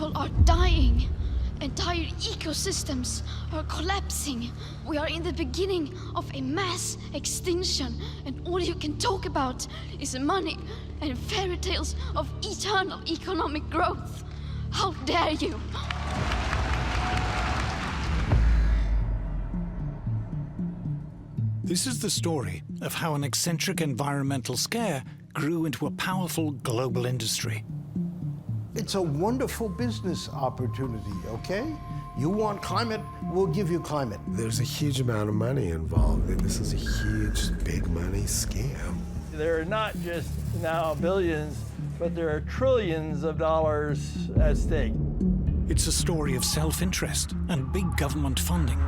People are dying. Entire ecosystems are collapsing. We are in the beginning of a mass extinction, and all you can talk about is money and fairy tales of eternal economic growth. How dare you? This is the story of how an eccentric environmental scare grew into a powerful global industry. It's a wonderful business opportunity, okay? You want climate, we'll give you climate. There's a huge amount of money involved. This is a huge, big money scam. There are not just now billions, but there are trillions of dollars at stake. It's a story of self-interest and big government funding.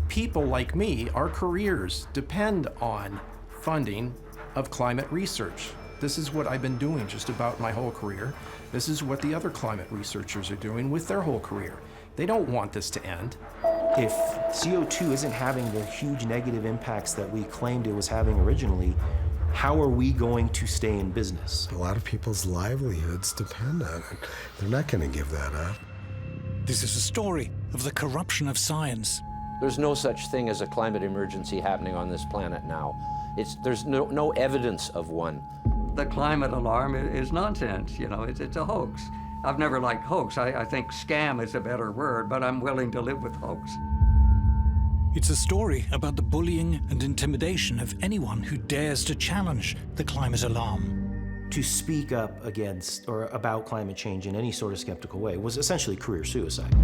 People like me, our careers depend on funding of climate research. This is what I've been doing just about my whole career. This is what the other climate researchers are doing with their whole career. They don't want this to end. If CO2 isn't having the huge negative impacts that we claimed it was having originally, how are we going to stay in business? A lot of people's livelihoods depend on it. They're not going to give that up. This is a story of the corruption of science. There's no such thing as a climate emergency happening on this planet now. There's no evidence of one. The climate alarm is nonsense, you know, it's a hoax. I've never liked hoax. I think scam is a better word, but I'm willing to live with hoax. It's a story about the bullying and intimidation of anyone who dares to challenge the climate alarm. To speak up against or about climate change in any sort of skeptical way was essentially career suicide.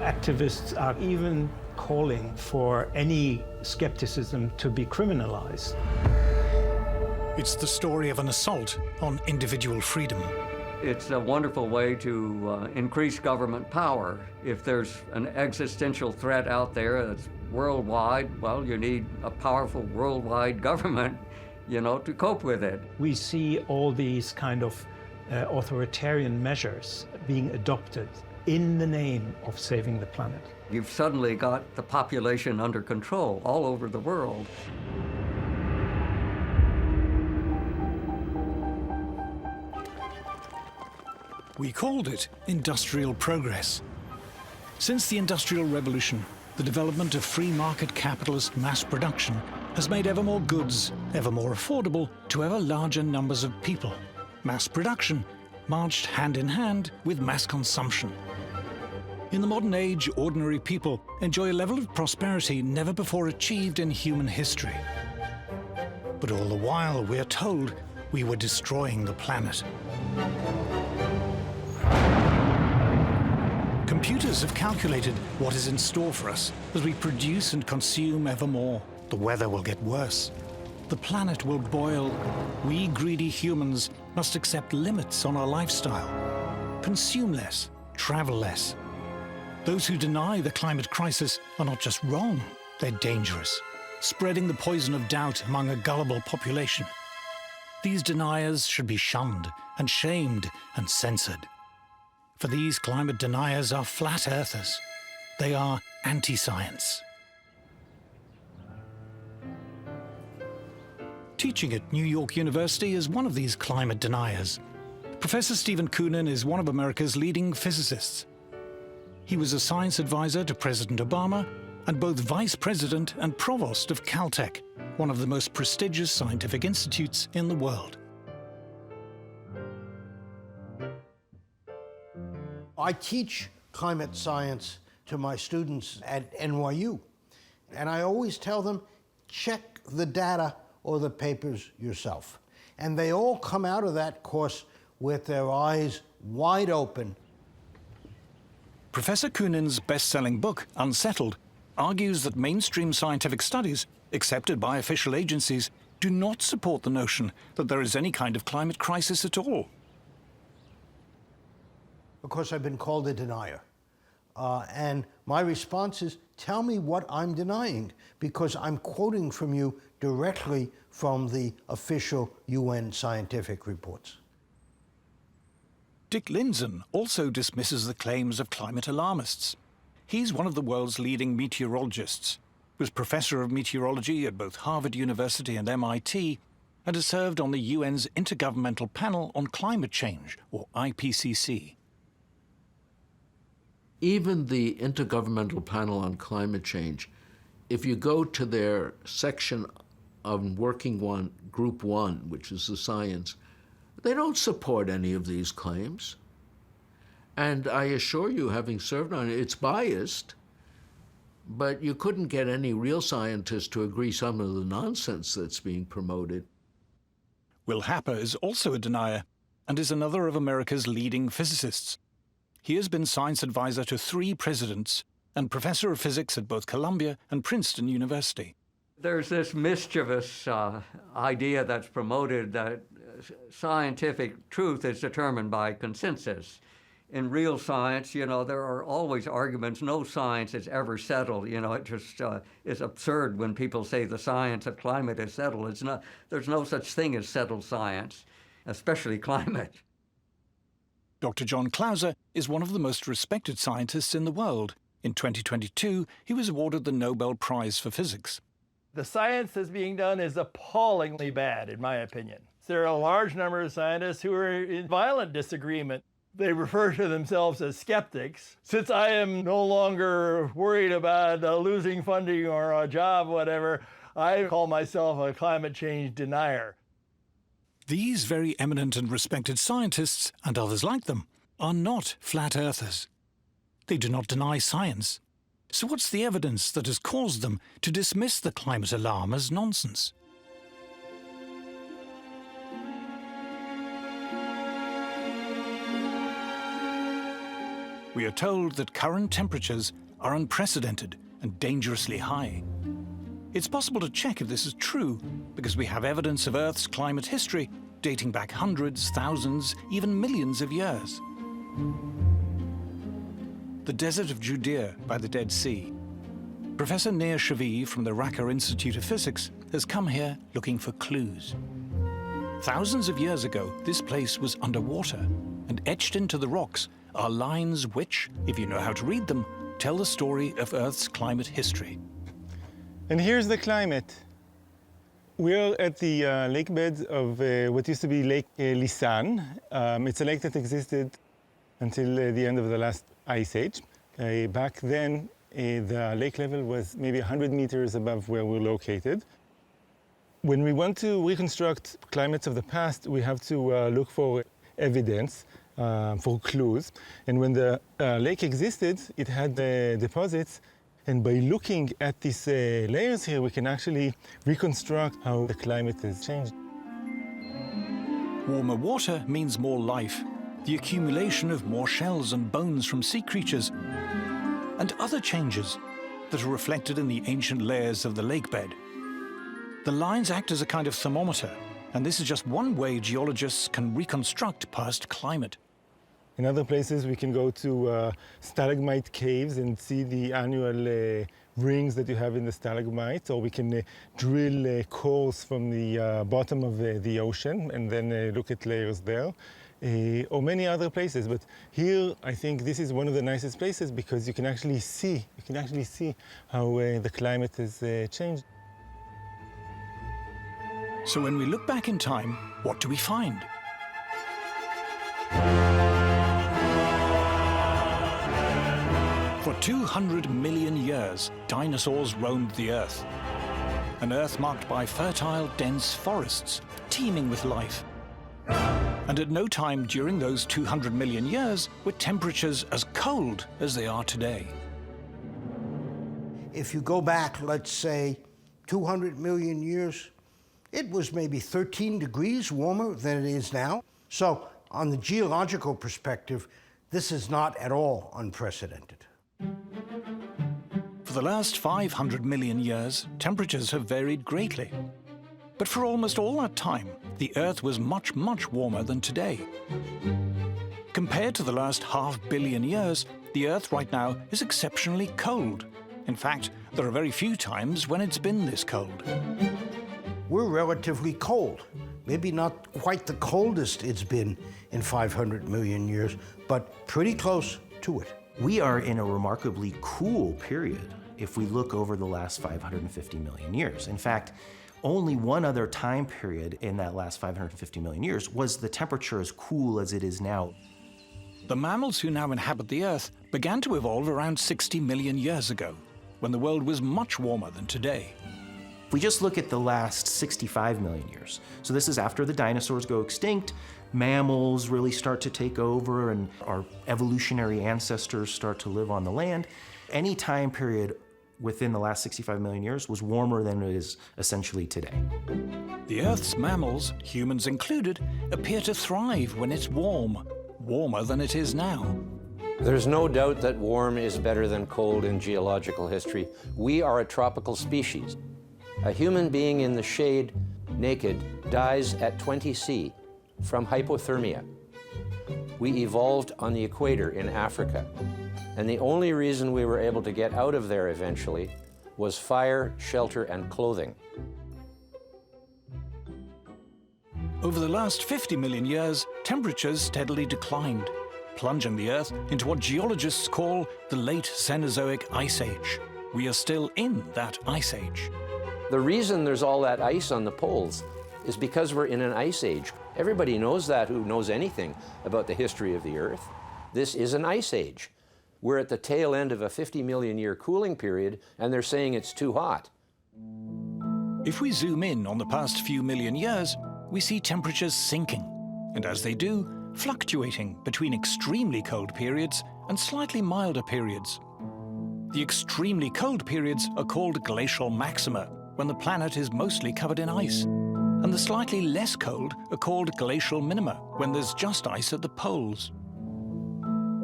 Activists are even calling for any skepticism to be criminalized. It's the story of an assault on individual freedom. It's a wonderful way to increase government power. If there's an existential threat out there that's worldwide, well, you need a powerful worldwide government, you know, to cope with it. We see all these kind of authoritarian measures being adopted in the name of saving the planet. You've suddenly got the population under control all over the world. We called it industrial progress. Since the Industrial Revolution, the development of free market capitalist mass production has made ever more goods ever more affordable to ever larger numbers of people. Mass production marched hand in hand with mass consumption. In the modern age, ordinary people enjoy a level of prosperity never before achieved in human history. But all the while, we're told we were destroying the planet. Computers have calculated what is in store for us as we produce and consume ever more. The weather will get worse. The planet will boil. We greedy humans must accept limits on our lifestyle. Consume less, travel less. Those who deny the climate crisis are not just wrong, they're dangerous, spreading the poison of doubt among a gullible population. These deniers should be shunned and shamed and censored. For these climate deniers are flat earthers. They are anti-science. Teaching at New York University is one of these climate deniers. Professor Stephen Koonin is one of America's leading physicists. He was a science advisor to President Obama and both vice president and provost of Caltech, one of the most prestigious scientific institutes in the world. I teach climate science to my students at NYU, and I always tell them, check the data or the papers yourself. And they all come out of that course with their eyes wide open. Professor Koonin's best-selling book, Unsettled, argues that mainstream scientific studies, accepted by official agencies, do not support the notion that there is any kind of climate crisis at all. Of course, I've been called a denier. And my response is, tell me what I'm denying, because I'm quoting from you directly from the official UN scientific reports. Dick Lindzen also dismisses the claims of climate alarmists. He's one of the world's leading meteorologists, was professor of meteorology at both Harvard University and MIT, and has served on the UN's Intergovernmental Panel on Climate Change, or IPCC. Even the Intergovernmental Panel on Climate Change, if you go to their section of Group 1, which is the science, they don't support any of these claims. And I assure you, having served on it, it's biased, but you couldn't get any real scientists to agree some of the nonsense that's being promoted. Will Happer is also a denier and is another of America's leading physicists. He has been science advisor to 3 presidents and professor of physics at both Columbia and Princeton University. There's this mischievous idea that's promoted that scientific truth is determined by consensus. In real science, you know, there are always arguments. No science is ever settled. You know, it just is absurd when people say the science of climate is settled. It's not. There's no such thing as settled science, especially climate. Dr. John Clauser is one of the most respected scientists in the world. In 2022, he was awarded the Nobel Prize for Physics. The science that's being done is appallingly bad, in my opinion. There are a large number of scientists who are in violent disagreement. They refer to themselves as skeptics. Since I am no longer worried about losing funding or a job, whatever, I call myself a climate change denier. These very eminent and respected scientists, and others like them, are not flat earthers. They do not deny science. So what's the evidence that has caused them to dismiss the climate alarm as nonsense? We are told that current temperatures are unprecedented and dangerously high. It's possible to check if this is true because we have evidence of Earth's climate history dating back hundreds, thousands, even millions of years. The desert of Judea by the Dead Sea. Professor Nir Shavi from the Racah Institute of Physics has come here looking for clues. Thousands of years ago, this place was underwater, and etched into the rocks are lines which, if you know how to read them, tell the story of Earth's climate history. And here's the climate. We're at the lake bed of what used to be Lake Lisan. It's a lake that existed until the end of the last ice age. Back then, the lake level was maybe 100 meters above where we're located. When we want to reconstruct climates of the past, we have to look for evidence, for clues. And when the lake existed, it had deposits. And by looking at these layers here, we can actually reconstruct how the climate has changed. Warmer water means more life, the accumulation of more shells and bones from sea creatures, and other changes that are reflected in the ancient layers of the lake bed. The lines act as a kind of thermometer, and this is just one way geologists can reconstruct past climate. In other places, we can go to stalagmite caves and see the annual rings that you have in the stalagmites, or we can drill cores from the bottom of the ocean and then look at layers there, or many other places. But here, I think this is one of the nicest places because you can actually see how the climate has changed. So when we look back in time, what do we find? For 200 million years, dinosaurs roamed the Earth. An Earth marked by fertile, dense forests, teeming with life. And at no time during those 200 million years were temperatures as cold as they are today. If you go back, let's say, 200 million years, it was maybe 13 degrees warmer than it is now. So, on the geological perspective, this is not at all unprecedented. For the last 500 million years, temperatures have varied greatly. But for almost all that time, the Earth was much, much warmer than today. Compared to the last $500 million years, the Earth right now is exceptionally cold. In fact, there are very few times when it's been this cold. We're relatively cold. Maybe not quite the coldest it's been in 500 million years, but pretty close to it. We are in a remarkably cool period if we look over the last 550 million years. In fact, only one other time period in that last 550 million years was the temperature as cool as it is now. The mammals who now inhabit the Earth began to evolve around 60 million years ago, when the world was much warmer than today. If we just look at the last 65 million years, so this is after the dinosaurs go extinct, mammals really start to take over, and our evolutionary ancestors start to live on the land. Any time period within the last 65 million years was warmer than it is essentially today. The Earth's mammals, humans included, appear to thrive when it's warm, warmer than it is now. There's no doubt that warm is better than cold in geological history. We are a tropical species. A human being in the shade, naked, dies at 20 C from hypothermia. We evolved on the equator in Africa, and the only reason we were able to get out of there eventually was fire, shelter, and clothing. Over the last 50 million years, temperatures steadily declined, plunging the Earth into what geologists call the late Cenozoic Ice Age. We are still in that ice age. The reason there's all that ice on the poles is because we're in an ice age. Everybody knows that who knows anything about the history of the Earth. This is an ice age. We're at the tail end of a 50 million year cooling period, and they're saying it's too hot. If we zoom in on the past few million years, we see temperatures sinking, and as they do, fluctuating between extremely cold periods and slightly milder periods. The extremely cold periods are called glacial maxima, when the planet is mostly covered in ice. And the slightly less cold are called glacial minima, when there's just ice at the poles.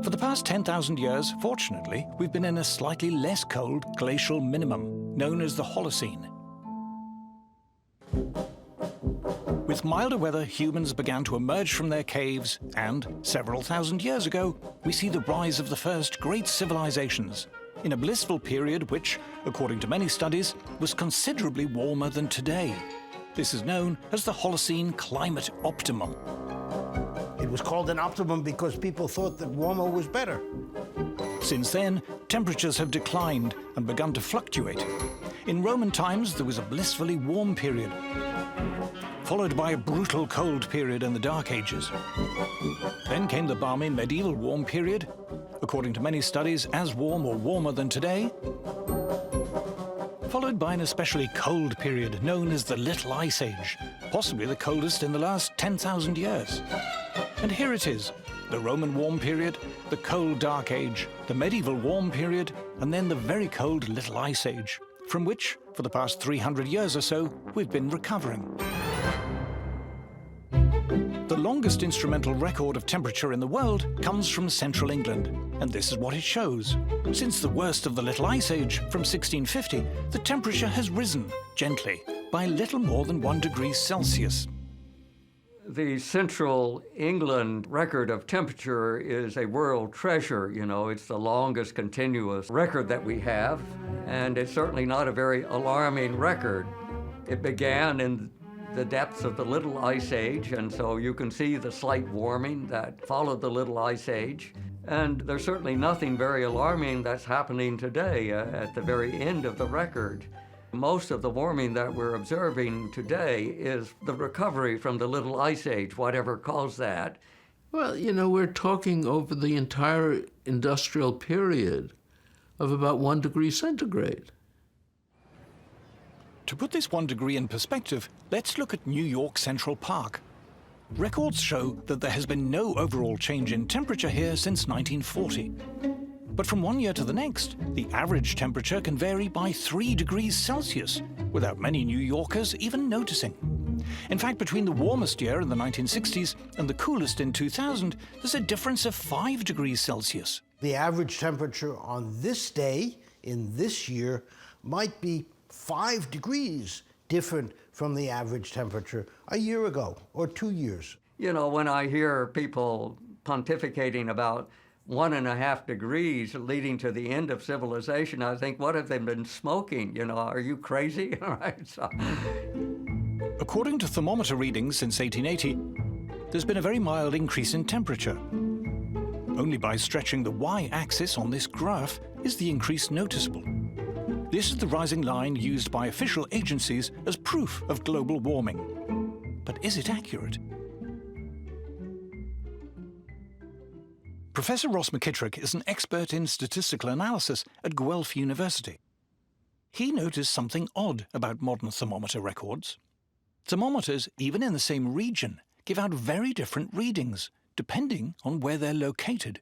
For the past 10,000 years, fortunately, we've been in a slightly less cold glacial minimum, known as the Holocene. With milder weather, humans began to emerge from their caves, and several thousand years ago, we see the rise of the first great civilizations, in a blissful period which, according to many studies, was considerably warmer than today. This is known as the Holocene climate optimum. It was called an optimum because people thought that warmer was better. Since then, temperatures have declined and begun to fluctuate. In Roman times, there was a blissfully warm period, followed by a brutal cold period in the Dark Ages. Then came the balmy medieval warm period, according to many studies, as warm or warmer than today, followed by an especially cold period known as the Little Ice Age, possibly the coldest in the last 10,000 years. And here it is, the Roman warm period, the cold Dark Age, the medieval warm period, and then the very cold Little Ice Age, from which, for the past 300 years or so, we've been recovering. The longest instrumental record of temperature in the world comes from central England, and this is what it shows. Since the worst of the Little Ice Age, from 1650, the temperature has risen, gently, by little more than 1 degree Celsius. The central England record of temperature is a world treasure. You know, it's the longest continuous record that we have, and it's certainly not a very alarming record. It began in the depths of the Little Ice Age, and so you can see the slight warming that followed the Little Ice Age. And there's certainly nothing very alarming that's happening today at the very end of the record. Most of the warming that we're observing today is the recovery from the Little Ice Age, whatever caused that. Well, you know, we're talking over the entire industrial period of about 1 degree centigrade. To put this 1 degree in perspective, let's look at New York Central Park. Records show that there has been no overall change in temperature here since 1940. But from one year to the next, the average temperature can vary by 3 degrees Celsius, without many New Yorkers even noticing. In fact, between the warmest year in the 1960s and the coolest in 2000, there's a difference of 5 degrees Celsius. The average temperature on this day, in this year, might be 5 degrees different from the average temperature a year ago or 2 years. You know, when I hear people pontificating about 1.5 degrees leading to the end of civilization, I think, what have they been smoking? You know, are you crazy? All right. So. According to thermometer readings since 1880, there's been a very mild increase in temperature. Only by stretching the y-axis on this graph is the increase noticeable. This is the rising line used by official agencies as proof of global warming. But is it accurate? Professor Ross McKittrick is an expert in statistical analysis at Guelph University. He noticed something odd about modern thermometer records. Thermometers, even in the same region, give out very different readings, depending on where they're located.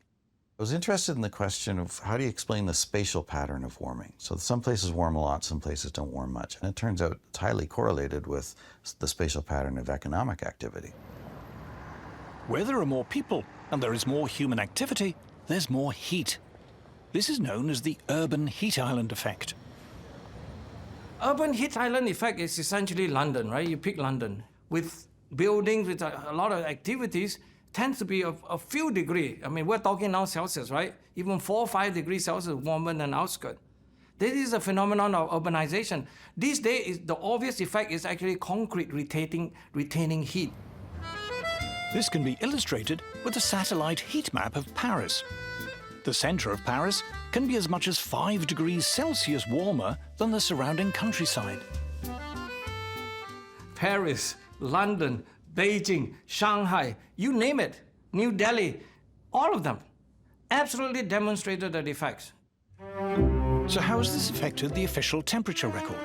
I was interested in the question of how do you explain the spatial pattern of warming? So some places warm a lot, some places don't warm much. And it turns out it's highly correlated with the spatial pattern of economic activity. Where there are more people and there is more human activity, there's more heat. This is known as the urban heat island effect. Urban heat island effect is essentially London, right? You pick London. With buildings, with a lot of activities, tends to be a few degrees. I mean, we're talking now Celsius, right? Even 4 or 5 degrees Celsius warmer than outskirts. This is a phenomenon of urbanization. These days, the obvious effect is actually concrete retaining heat. This can be illustrated with a satellite heat map of Paris. The center of Paris can be as much as 5 degrees Celsius warmer than the surrounding countryside. Paris, London, Beijing, Shanghai, you name it, New Delhi, all of them absolutely demonstrated the effects. So how has this affected the official temperature record?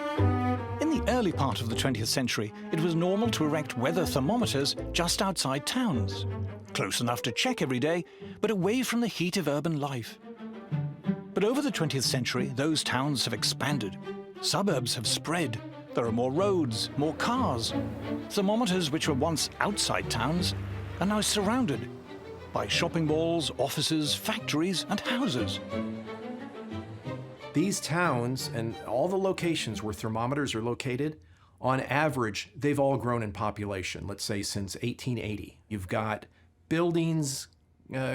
In the early part of the 20th century, it was normal to erect weather thermometers just outside towns, close enough to check every day, but away from the heat of urban life. But over the 20th century, those towns have expanded. Suburbs have spread. There are more roads, more cars. Thermometers which were once outside towns are now surrounded by shopping malls, offices, factories, and houses. These towns and all the locations where thermometers are located, on average, they've all grown in population, let's say since 1880. You've got buildings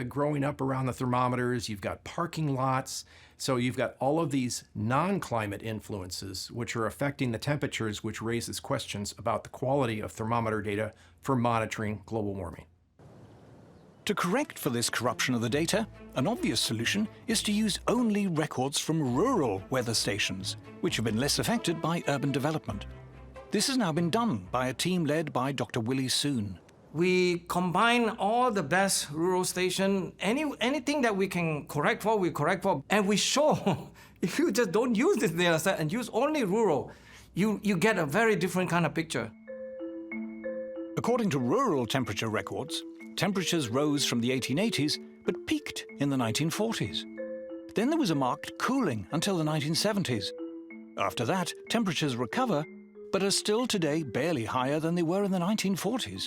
growing up around the thermometers, you've got parking lots, so you've got all of these non-climate influences which are affecting the temperatures, which raises questions about the quality of thermometer data for monitoring global warming. To correct for this corruption of the data, an obvious solution is to use only records from rural weather stations, which have been less affected by urban development. This has now been done by a team led by Dr. Willie Soon. We combine all the best rural stations, anything that we can correct for, we correct for. And we show, if you just don't use this data set and use only rural, you get a very different kind of picture. According to rural temperature records, temperatures rose from the 1880s, but peaked in the 1940s. Then there was a marked cooling until the 1970s. After that, temperatures recover, but are still today barely higher than they were in the 1940s.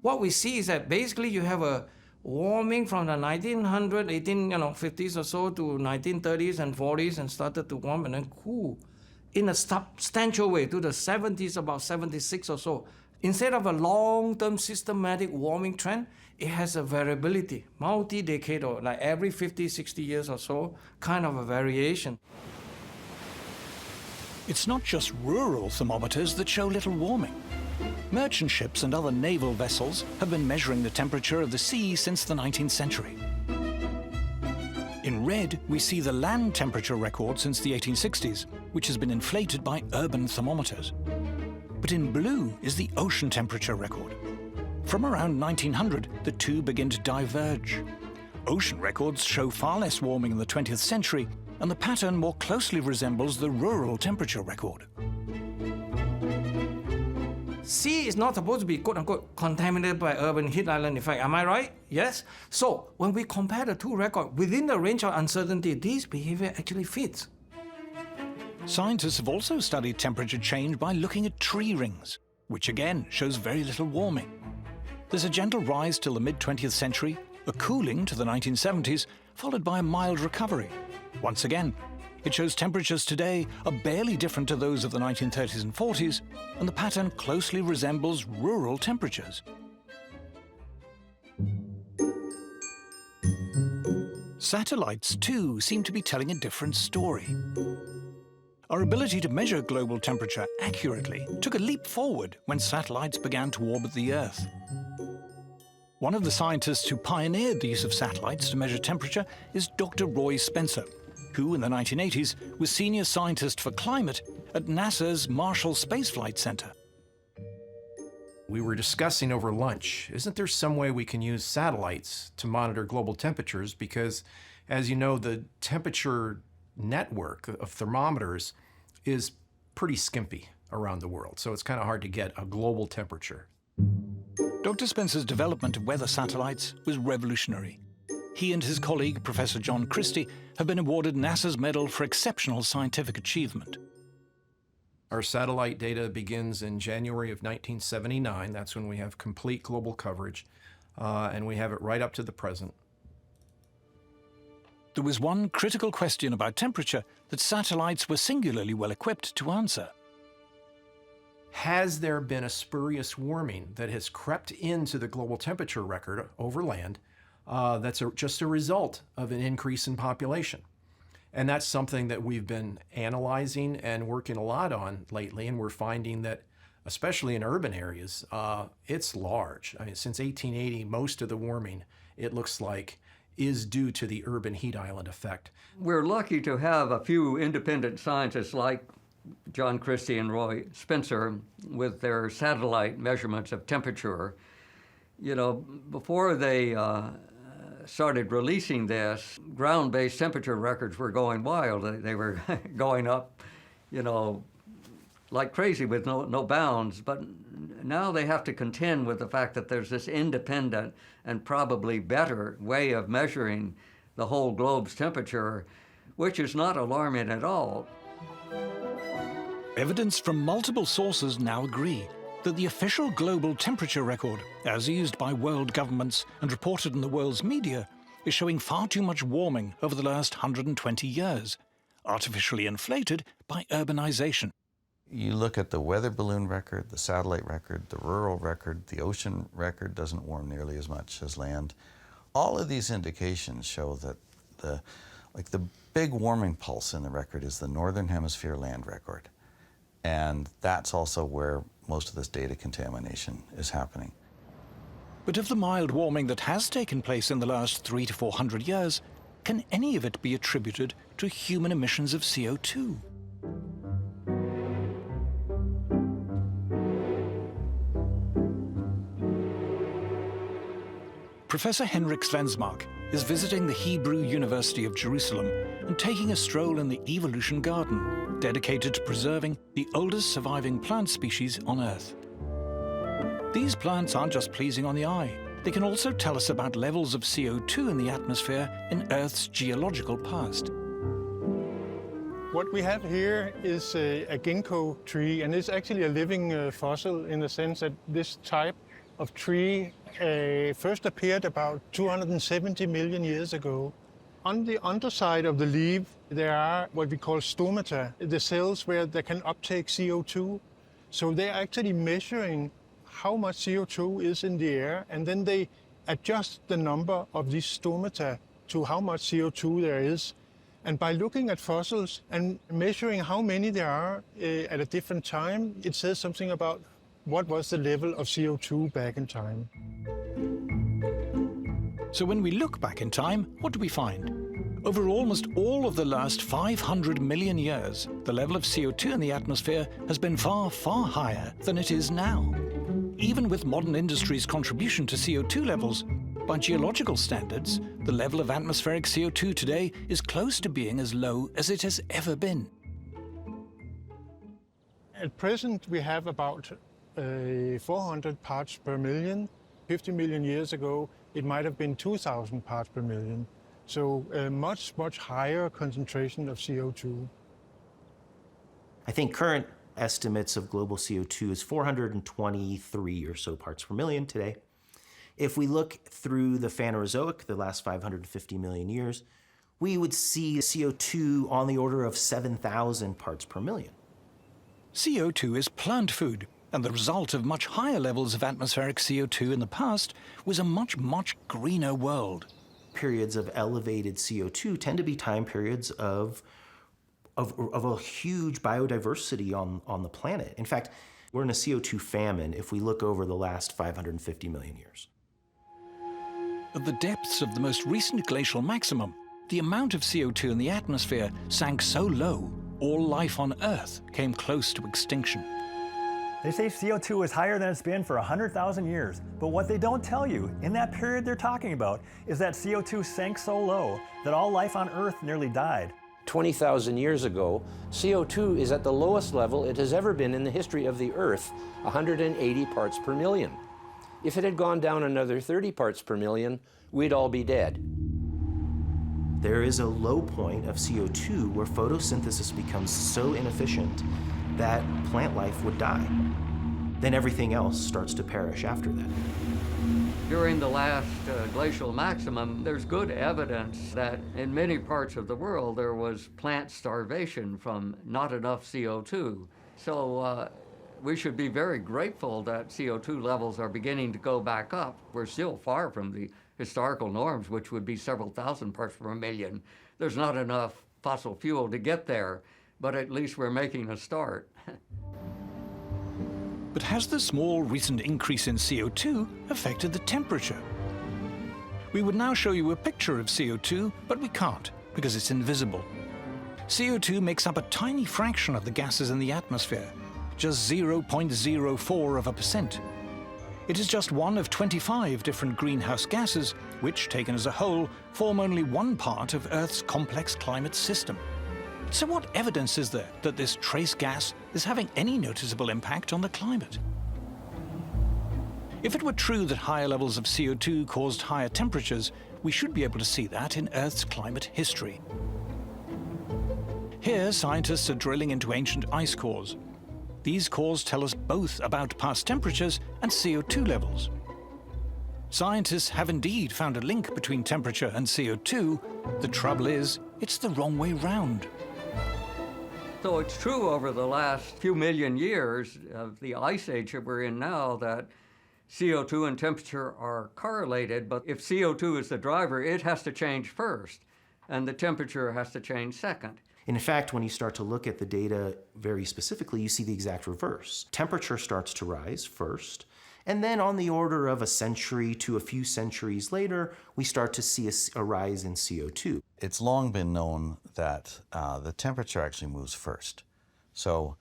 What we see is that basically you have a warming from the 1850s or so to 1930s and 40s and started to warm and then cool in a substantial way to the 70s, about 76 or so. Instead of a long-term systematic warming trend, it has a variability, multi-decadal, like every 50, 60 years or so, kind of a variation. It's not just rural thermometers that show little warming. Merchant ships and other naval vessels have been measuring the temperature of the sea since the 19th century. In red, we see the land temperature record since the 1860s, which has been inflated by urban thermometers. But in blue is the ocean temperature record. From around 1900, the two begin to diverge. Ocean records show far less warming in the 20th century, and the pattern more closely resembles the rural temperature record. Sea is not supposed to be, quote-unquote, contaminated by urban heat island effect. Am I right? Yes? So, when we compare the two records, within the range of uncertainty, this behavior actually fits. Scientists have also studied temperature change by looking at tree rings, which again shows very little warming. There's a gentle rise till the mid-20th century, a cooling to the 1970s, followed by a mild recovery. Once again, it shows temperatures today are barely different to those of the 1930s and 40s, and the pattern closely resembles rural temperatures. Satellites, too, seem to be telling a different story. Our ability to measure global temperature accurately took a leap forward when satellites began to orbit the Earth. One of the scientists who pioneered the use of satellites to measure temperature is Dr. Roy Spencer, who in the 1980s was senior scientist for climate at NASA's Marshall Space Flight Center. We were discussing over lunch, isn't there some way we can use satellites to monitor global temperatures? Because, as you know, the temperature network of thermometers is pretty skimpy around the world, so it's kind of hard to get a global temperature. Dr. Spencer's development of weather satellites was revolutionary. He and his colleague, Professor John Christie, have been awarded NASA's Medal for Exceptional Scientific Achievement. Our satellite data begins in January of 1979. That's when we have complete global coverage, and we have it right up to the present. There was one critical question about temperature that satellites were singularly well equipped to answer. Has there been a spurious warming that has crept into the global temperature record over land that's just a result of an increase in population? And that's something that we've been analyzing and working a lot on lately, and we're finding that, especially in urban areas, it's large. I mean, since 1880, most of the warming, it looks like, is due to the urban heat island effect. We're lucky to have a few independent scientists like John Christie and Roy Spencer with their satellite measurements of temperature. You know, before they started releasing this, ground-based temperature records were going wild. They were going up, you know, like crazy with no bounds. But now they have to contend with the fact that there's this independent and probably better way of measuring the whole globe's temperature, which is not alarming at all. Evidence from multiple sources now agree that the official global temperature record, as used by world governments and reported in the world's media, is showing far too much warming over the last 120 years, artificially inflated by urbanization. You look at the weather balloon record, the satellite record, the rural record, the ocean record doesn't warm nearly as much as land. All of these indications show that the big warming pulse in the record is the Northern Hemisphere land record. And that's also where most of this data contamination is happening. But of the mild warming that has taken place in the last 300 to 400 years, can any of it be attributed to human emissions of CO2? Professor Henrik Svensmark is visiting the Hebrew University of Jerusalem and taking a stroll in the Evolution Garden, dedicated to preserving the oldest surviving plant species on Earth. These plants aren't just pleasing on the eye. They can also tell us about levels of CO2 in the atmosphere in Earth's geological past. What we have here is a ginkgo tree, and it's actually a living fossil in the sense that this type of tree first appeared about 270 million years ago. On the underside of the leaf, there are what we call stomata, the cells where they can uptake CO2. So they're actually measuring how much CO2 is in the air, and then they adjust the number of these stomata to how much CO2 there is. And by looking at fossils and measuring how many there are at a different time, it says something about what was the level of CO2 back in time. So when we look back in time, what do we find? Over almost all of the last 500 million years, the level of CO2 in the atmosphere has been far, far higher than it is now. Even with modern industry's contribution to CO2 levels, by geological standards, the level of atmospheric CO2 today is close to being as low as it has ever been. At present, we have about 400 parts per million. 50 million years ago, it might have been 2,000 parts per million. So a much, much higher concentration of CO2. I think current estimates of global CO2 is 423 or so parts per million today. If we look through the Phanerozoic, the last 550 million years, we would see CO2 on the order of 7,000 parts per million. CO2 is plant food, and the result of much higher levels of atmospheric CO2 in the past was a much, much greener world. Periods of elevated CO2 tend to be time periods of a huge biodiversity on the planet. In fact, we're in a CO2 famine if we look over the last 550 million years. At the depths of the most recent glacial maximum, the amount of CO2 in the atmosphere sank so low, all life on Earth came close to extinction. They say CO2 is higher than it's been for 100,000 years, but what they don't tell you in that period they're talking about is that CO2 sank so low that all life on Earth nearly died. 20,000 years ago, CO2 is at the lowest level it has ever been in the history of the Earth, 180 parts per million. If it had gone down another 30 parts per million, we'd all be dead. There is a low point of CO2 where photosynthesis becomes so inefficient that plant life would die. Then everything else starts to perish after that. During the last glacial maximum, there's good evidence that in many parts of the world there was plant starvation from not enough CO2. So we should be very grateful that CO2 levels are beginning to go back up. We're still far from the historical norms, which would be several thousand parts per million. There's not enough fossil fuel to get there, but at least we're making a start. But has the small recent increase in CO2 affected the temperature? We would now show you a picture of CO2, but we can't because it's invisible. CO2 makes up a tiny fraction of the gases in the atmosphere, just 0.04%. It is just one of 25 different greenhouse gases, which, taken as a whole, form only one part of Earth's complex climate system. So what evidence is there that this trace gas is having any noticeable impact on the climate? If it were true that higher levels of CO2 caused higher temperatures, we should be able to see that in Earth's climate history. Here, scientists are drilling into ancient ice cores. These cores tell us both about past temperatures and CO2 levels. Scientists have indeed found a link between temperature and CO2. The trouble is, it's the wrong way round. So it's true over the last few million years of the ice age that we're in now that CO2 and temperature are correlated, but if CO2 is the driver, it has to change first, and the temperature has to change second. In fact, when you start to look at the data very specifically, you see the exact reverse. Temperature starts to rise first, and then on the order of a century to a few centuries later, we start to see a rise in CO2. It's long been known that the temperature actually moves first. So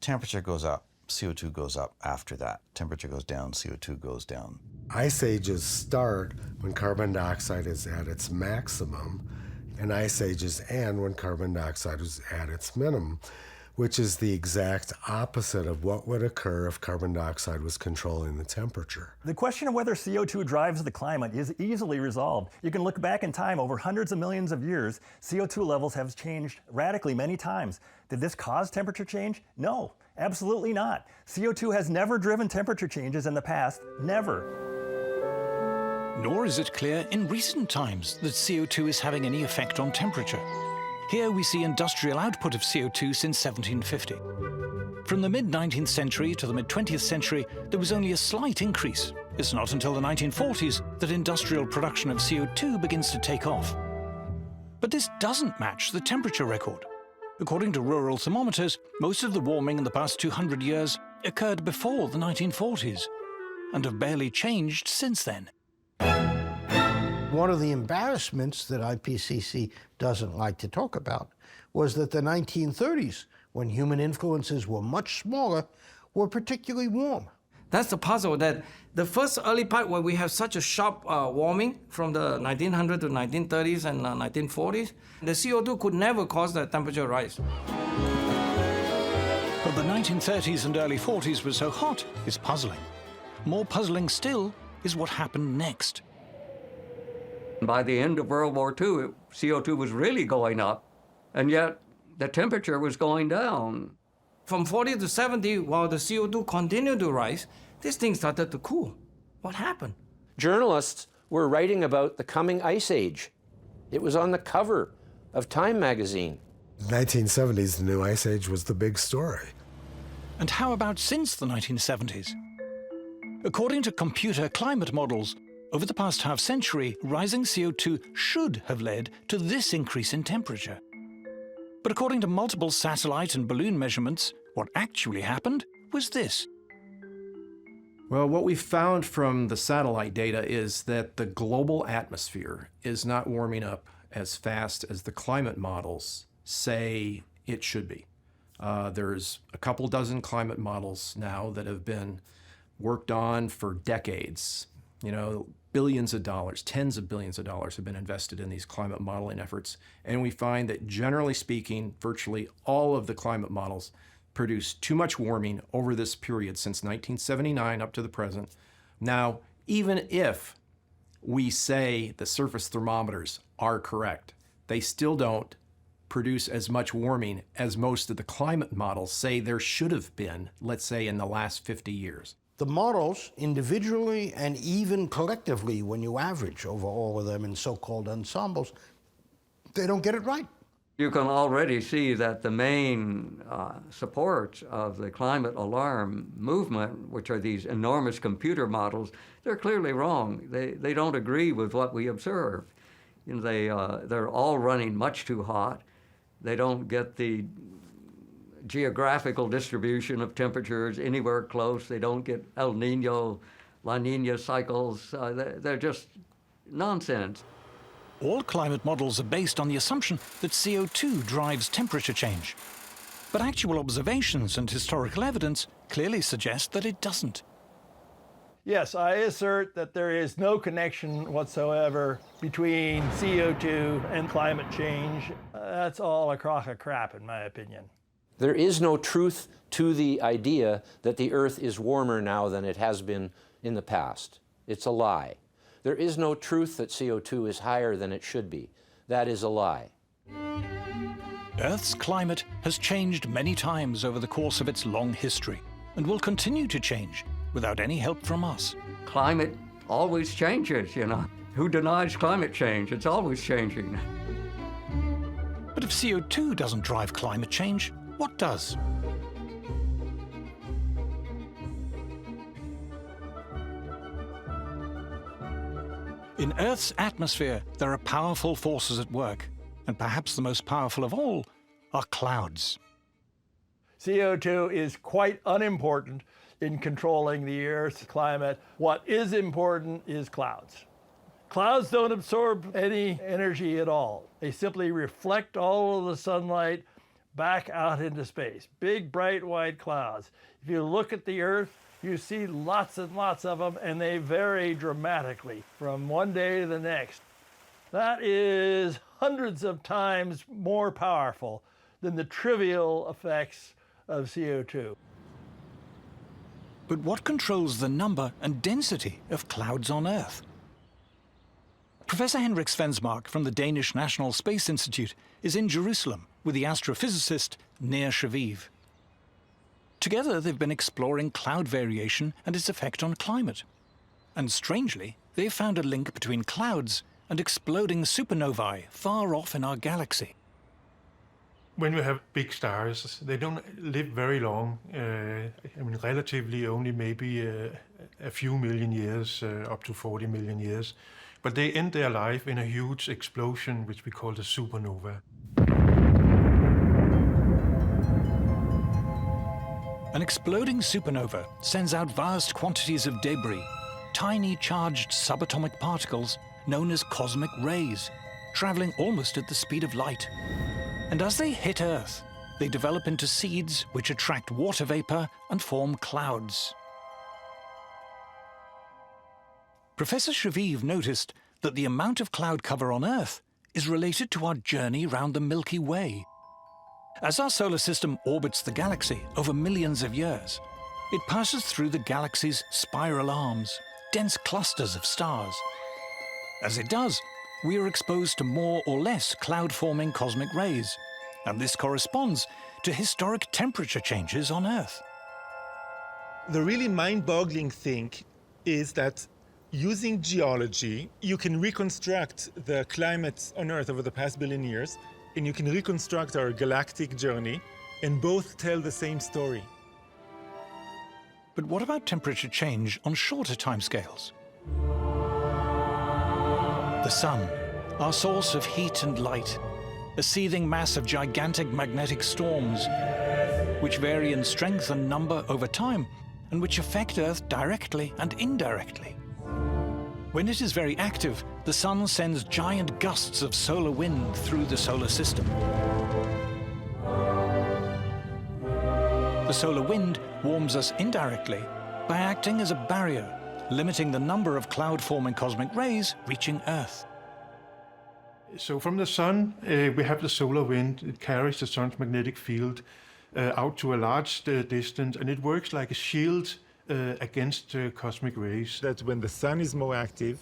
temperature goes up, CO2 goes up after that. Temperature goes down, CO2 goes down. Ice ages start when carbon dioxide is at its maximum, and ice ages end when carbon dioxide is at its minimum, which is the exact opposite of what would occur if carbon dioxide was controlling the temperature. The question of whether CO2 drives the climate is easily resolved. You can look back in time over hundreds of millions of years. CO2 levels have changed radically many times. Did this cause temperature change? No, absolutely not. CO2 has never driven temperature changes in the past, never. Nor is it clear in recent times that CO2 is having any effect on temperature. Here we see industrial output of CO2 since 1750. From the mid-19th century to the mid-20th century, there was only a slight increase. It's not until the 1940s that industrial production of CO2 begins to take off. But this doesn't match the temperature record. According to rural thermometers, most of the warming in the past 200 years occurred before the 1940s, and have barely changed since then. One of the embarrassments that IPCC doesn't like to talk about was that the 1930s, when human influences were much smaller, were particularly warm. That's the puzzle, that the first early part where we have such a sharp warming from the 1900s to 1930s and 1940s, the CO2 could never cause the temperature rise. But the 1930s and early 40s were so hot is puzzling. More puzzling still is what happened next. By the end of World War II, CO2 was really going up, and yet the temperature was going down. From 40 to 70, while the CO2 continued to rise, this thing started to cool. What happened? Journalists were writing about the coming ice age. It was on the cover of Time magazine. 1970s, the new ice age was the big story. And how about since the 1970s? According to computer climate models, over the past half-century, rising CO2 should have led to this increase in temperature. But according to multiple satellite and balloon measurements, what actually happened was this. Well, what we found from the satellite data is that the global atmosphere is not warming up as fast as the climate models say it should be. There's a couple dozen climate models now that have been worked on for decades. You know, billions of dollars, tens of billions of dollars have been invested in these climate modeling efforts. And we find that generally speaking, virtually all of the climate models produce too much warming over this period since 1979 up to the present. Now, even if we say the surface thermometers are correct, they still don't produce as much warming as most of the climate models say there should have been, let's say, in the last 50 years. The models, individually and even collectively, when you average over all of them in so-called ensembles, they don't get it right. You can already see that the main support of the climate alarm movement, which are these enormous computer models, they're clearly wrong. They don't agree with what we observe. You know, they're all running much too hot. They don't get the geographical distribution of temperatures anywhere close. They don't get El Nino, La Nina cycles. They're just nonsense. All climate models are based on the assumption that CO2 drives temperature change. But actual observations and historical evidence clearly suggest that it doesn't. Yes, I assert that there is no connection whatsoever between CO2 and climate change. That's all a crock of crap, in my opinion. There is no truth to the idea that the Earth is warmer now than it has been in the past. It's a lie. There is no truth that CO2 is higher than it should be. That is a lie. Earth's climate has changed many times over the course of its long history and will continue to change without any help from us. Climate always changes, you know. Who denies climate change? It's always changing. But if CO2 doesn't drive climate change, what does? In Earth's atmosphere, there are powerful forces at work, and perhaps the most powerful of all are clouds. CO2 is quite unimportant in controlling the Earth's climate. What is important is clouds. Clouds don't absorb any energy at all. They simply reflect all of the sunlight back out into space. Big, bright, white clouds. If you look at the Earth, you see lots and lots of them, and they vary dramatically from one day to the next. That is hundreds of times more powerful than the trivial effects of CO2. But what controls the number and density of clouds on Earth? Professor Henrik Svensmark from the Danish National Space Institute is in Jerusalem with the astrophysicist Nir Shaviv. Together, they've been exploring cloud variation and its effect on climate. And strangely, they've found a link between clouds and exploding supernovae far off in our galaxy. When you have big stars, they don't live very long. Relatively only maybe a few million years, up to 40 million years. But they end their life in a huge explosion, which we call the supernova. An exploding supernova sends out vast quantities of debris, tiny charged subatomic particles known as cosmic rays, traveling almost at the speed of light. And as they hit Earth, they develop into seeds which attract water vapor and form clouds. Professor Shaviv noticed that the amount of cloud cover on Earth is related to our journey round the Milky Way. As our solar system orbits the galaxy over millions of years, it passes through the galaxy's spiral arms, dense clusters of stars. As it does, we are exposed to more or less cloud-forming cosmic rays, and this corresponds to historic temperature changes on Earth. The really mind-boggling thing is that using geology, you can reconstruct the climate on Earth over the past billion years, and you can reconstruct our galactic journey, and both tell the same story. But what about temperature change on shorter timescales? The sun, our source of heat and light, a seething mass of gigantic magnetic storms, which vary in strength and number over time, and which affect Earth directly and indirectly. When it is very active, the sun sends giant gusts of solar wind through the solar system. The solar wind warms us indirectly by acting as a barrier, limiting the number of cloud-forming cosmic rays reaching Earth. So from the sun, we have the solar wind. It carries the sun's magnetic field out to a large distance, and it works like a shield against cosmic rays. That when the sun is more active,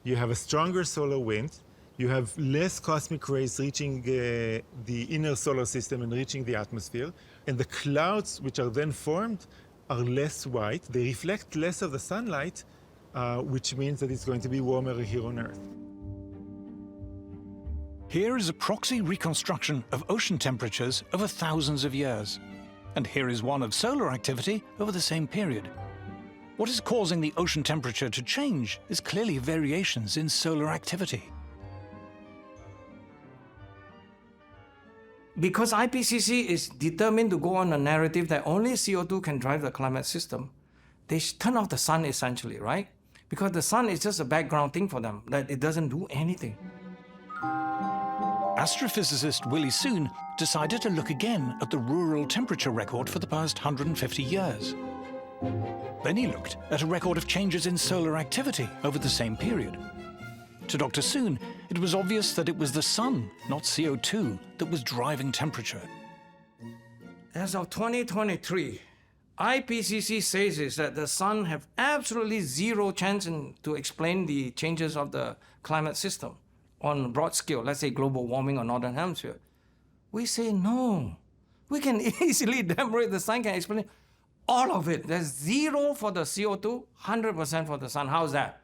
you have a stronger solar wind, you have less cosmic rays reaching the inner solar system and reaching the atmosphere, and the clouds which are then formed are less white. They reflect less of the sunlight, which means that it's going to be warmer here on Earth. Here is a proxy reconstruction of ocean temperatures over thousands of years. And here is one of solar activity over the same period. What is causing the ocean temperature to change is clearly variations in solar activity. Because IPCC is determined to go on a narrative that only CO2 can drive the climate system, they turn off the sun essentially, right? Because the sun is just a background thing for them, that it doesn't do anything. Astrophysicist Willie Soon decided to look again at the rural temperature record for the past 150 years. Then he looked at a record of changes in solar activity over the same period. To Dr. Soon, it was obvious that it was the sun, not CO2, that was driving temperature. As of 2023, IPCC says is that the sun have absolutely zero chance to explain the changes of the climate system on a broad scale, let's say global warming or northern hemisphere. We say no. We can easily demonstrate the sun can explain all of it. There's zero for the CO2, 100% for the sun. How's that?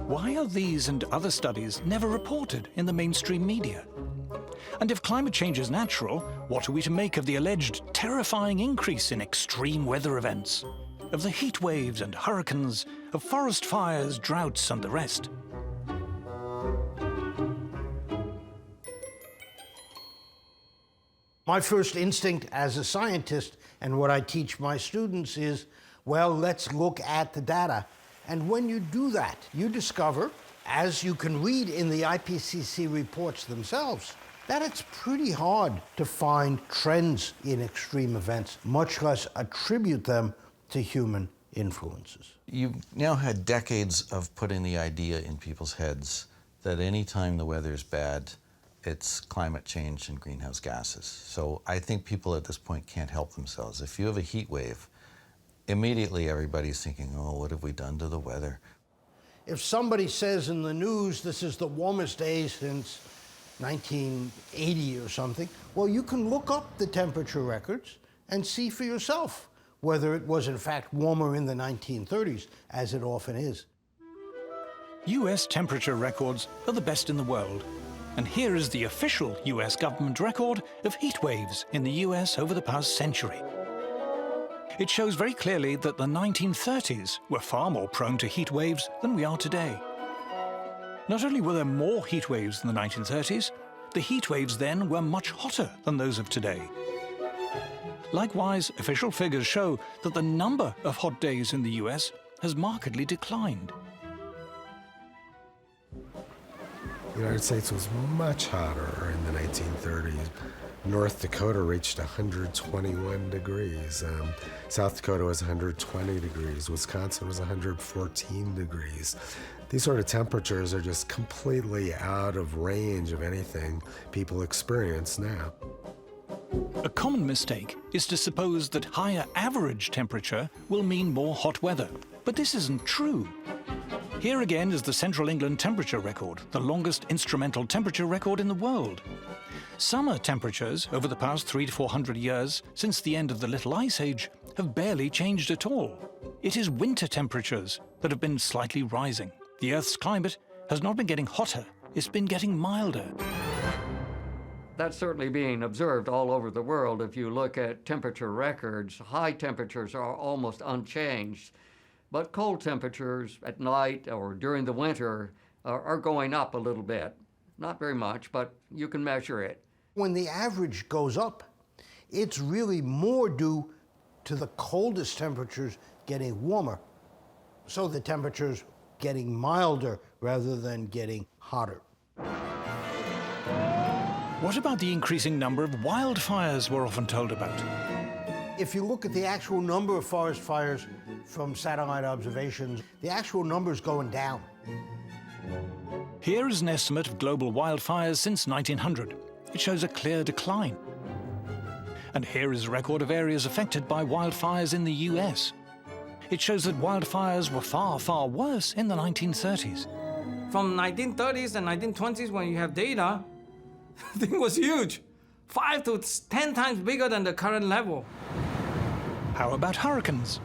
Why are these and other studies never reported in the mainstream media? And if climate change is natural, what are we to make of the alleged terrifying increase in extreme weather events? Of the heat waves and hurricanes, of forest fires, droughts, and the rest? My first instinct as a scientist, and what I teach my students, is, well, let's look at the data. And when you do that, you discover, as you can read in the IPCC reports themselves, that it's pretty hard to find trends in extreme events, much less attribute them to human influences. You've now had decades of putting the idea in people's heads that any time the weather's bad, it's climate change and greenhouse gases. So I think people at this point can't help themselves. If you have a heat wave, immediately everybody's thinking, oh, what have we done to the weather? If somebody says in the news this is the warmest day since 1980 or something, well, you can look up the temperature records and see for yourself whether it was in fact warmer in the 1930s, as it often is. US temperature records are the best in the world. And here is the official US government record of heat waves in the US over the past century. It shows very clearly that the 1930s were far more prone to heat waves than we are today. Not only were there more heat waves in the 1930s, the heat waves then were much hotter than those of today. Likewise, official figures show that the number of hot days in the US has markedly declined. The United States was much hotter in the 1930s. North Dakota reached 121 degrees. South Dakota was 120 degrees. Wisconsin was 114 degrees. These sort of temperatures are just completely out of range of anything people experience now. A common mistake is to suppose that higher average temperature will mean more hot weather. But this isn't true. Here again is the Central England temperature record, the longest instrumental temperature record in the world. Summer temperatures over the past 300 to 400 years, since the end of the Little Ice Age, have barely changed at all. It is winter temperatures that have been slightly rising. The Earth's climate has not been getting hotter, it's been getting milder. That's certainly being observed all over the world. If you look at temperature records, high temperatures are almost unchanged. But cold temperatures at night or during the winter are going up a little bit. Not very much, but you can measure it. When the average goes up, it's really more due to the coldest temperatures getting warmer. So the temperatures getting milder rather than getting hotter. What about the increasing number of wildfires we're often told about? If you look at the actual number of forest fires from satellite observations, the actual number's going down. Here is an estimate of global wildfires since 1900. It shows a clear decline. And here is a record of areas affected by wildfires in the US. It shows that wildfires were far, far worse in the 1930s. From 1930s and 1920s, when you have data, the thing was huge. 5 to 10 times bigger than the current level. How about hurricanes?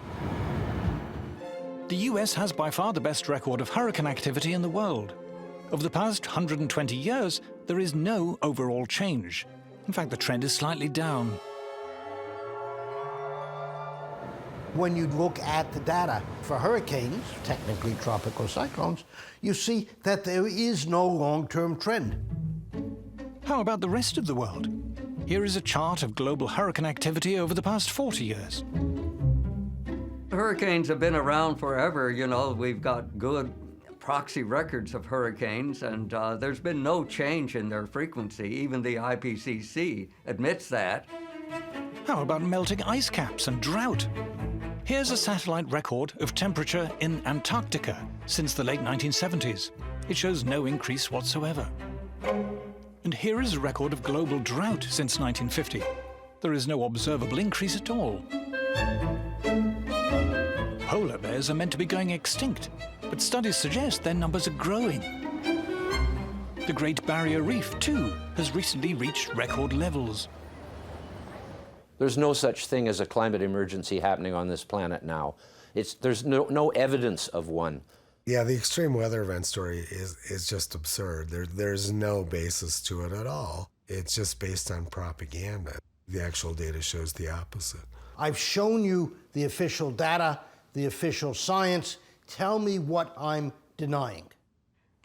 The US has by far the best record of hurricane activity in the world. Over the past 120 years, there is no overall change. In fact, the trend is slightly down. When you look at the data for hurricanes, technically tropical cyclones, you see that there is no long-term trend. How about the rest of the world? Here is a chart of global hurricane activity over the past 40 years. Hurricanes have been around forever. You know, we've got good proxy records of hurricanes, and there's been no change in their frequency. Even the IPCC admits that. How about melting ice caps and drought? Here's a satellite record of temperature in Antarctica since the late 1970s. It shows no increase whatsoever. And here is a record of global drought since 1950. There is no observable increase at all. Polar bears are meant to be going extinct, but studies suggest their numbers are growing. The Great Barrier Reef, too, has recently reached record levels. There's no such thing as a climate emergency happening on this planet now. There's no evidence of one. Yeah, the extreme weather event story is just absurd. There's no basis to it at all. It's just based on propaganda. The actual data shows the opposite. I've shown you the official data, the official science. Tell me what I'm denying.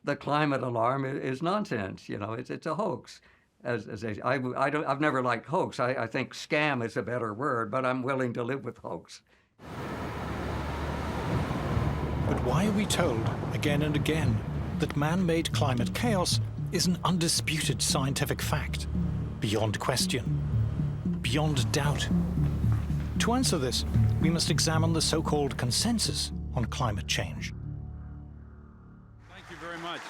The climate alarm is nonsense. You know, it's a hoax. I've never liked hoax. I think scam is a better word, but I'm willing to live with hoax. But why are we told, again and again, that man-made climate chaos is an undisputed scientific fact, beyond question, beyond doubt? To answer this, we must examine the so-called consensus on climate change. Thank you very much.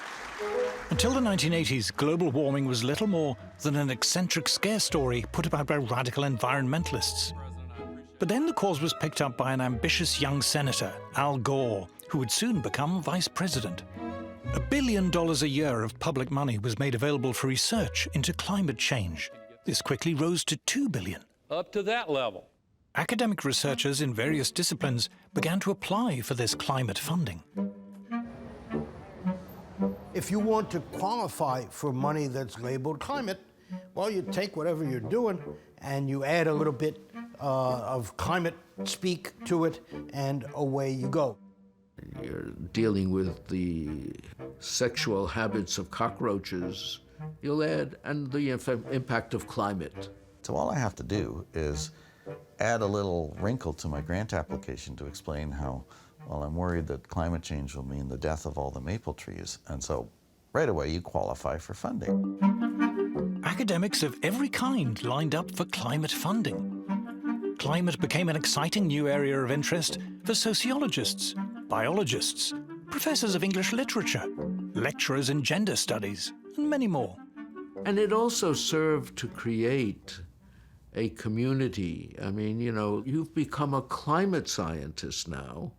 Until the 1980s, global warming was little more than an eccentric scare story put about by radical environmentalists. But then the cause was picked up by an ambitious young senator, Al Gore, who would soon become vice president. $1 billion a year of public money was made available for research into climate change. This quickly rose to $2 billion. Up to that level. Academic researchers in various disciplines began to apply for this climate funding. If you want to qualify for money that's labeled climate, well, you take whatever you're doing and you add a little bit of climate speak to it, and away you go. You're dealing with the sexual habits of cockroaches. You'll add, and the impact of climate. So all I have to do is add a little wrinkle to my grant application to explain how, well, I'm worried that climate change will mean the death of all the maple trees. And so right away you qualify for funding. Academics of every kind lined up for climate funding. Climate became an exciting new area of interest for sociologists, biologists, professors of English literature, lecturers in gender studies, and many more. And it also served to create a community. I mean, you know, you've become a climate scientist now,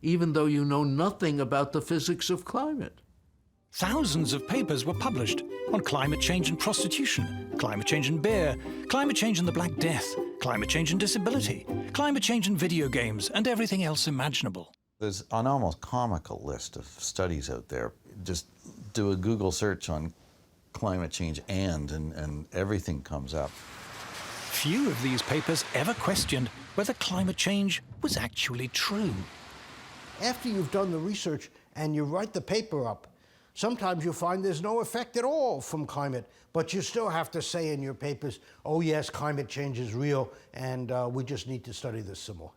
even though you know nothing about the physics of climate. Thousands of papers were published on climate change and prostitution, climate change and beer, climate change and the Black Death, climate change and disability, climate change and video games, and everything else imaginable. There's an almost comical list of studies out there. Just do a Google search on climate change and everything comes up. Few of these papers ever questioned whether climate change was actually true. After you've done the research and you write the paper up, sometimes you find there's no effect at all from climate, but you still have to say in your papers, oh yes, climate change is real, and we just need to study this some more.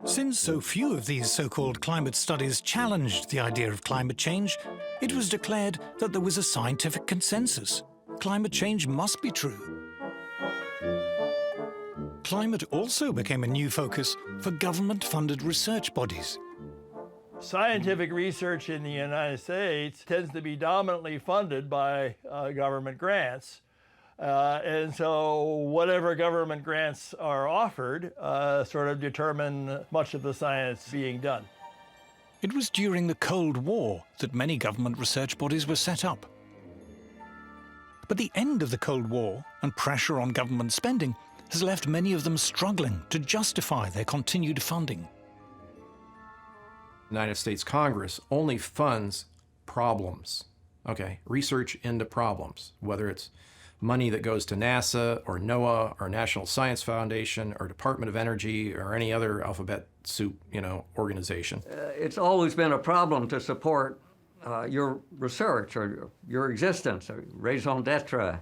Since so few of these so-called climate studies challenged the idea of climate change, it was declared that there was a scientific consensus. Climate change must be true. Climate also became a new focus for government-funded research bodies. Scientific research in the United States tends to be dominantly funded by government grants. And so whatever government grants are offered sort of determine much of the science being done. It was during the Cold War that many government research bodies were set up. But the end of the Cold War and pressure on government spending has left many of them struggling to justify their continued funding. The United States Congress only funds problems, okay? Research into problems, whether it's money that goes to NASA or NOAA or National Science Foundation or Department of Energy or any other alphabet soup, organization. It's always been a problem to support your research or your existence, or raison d'etre.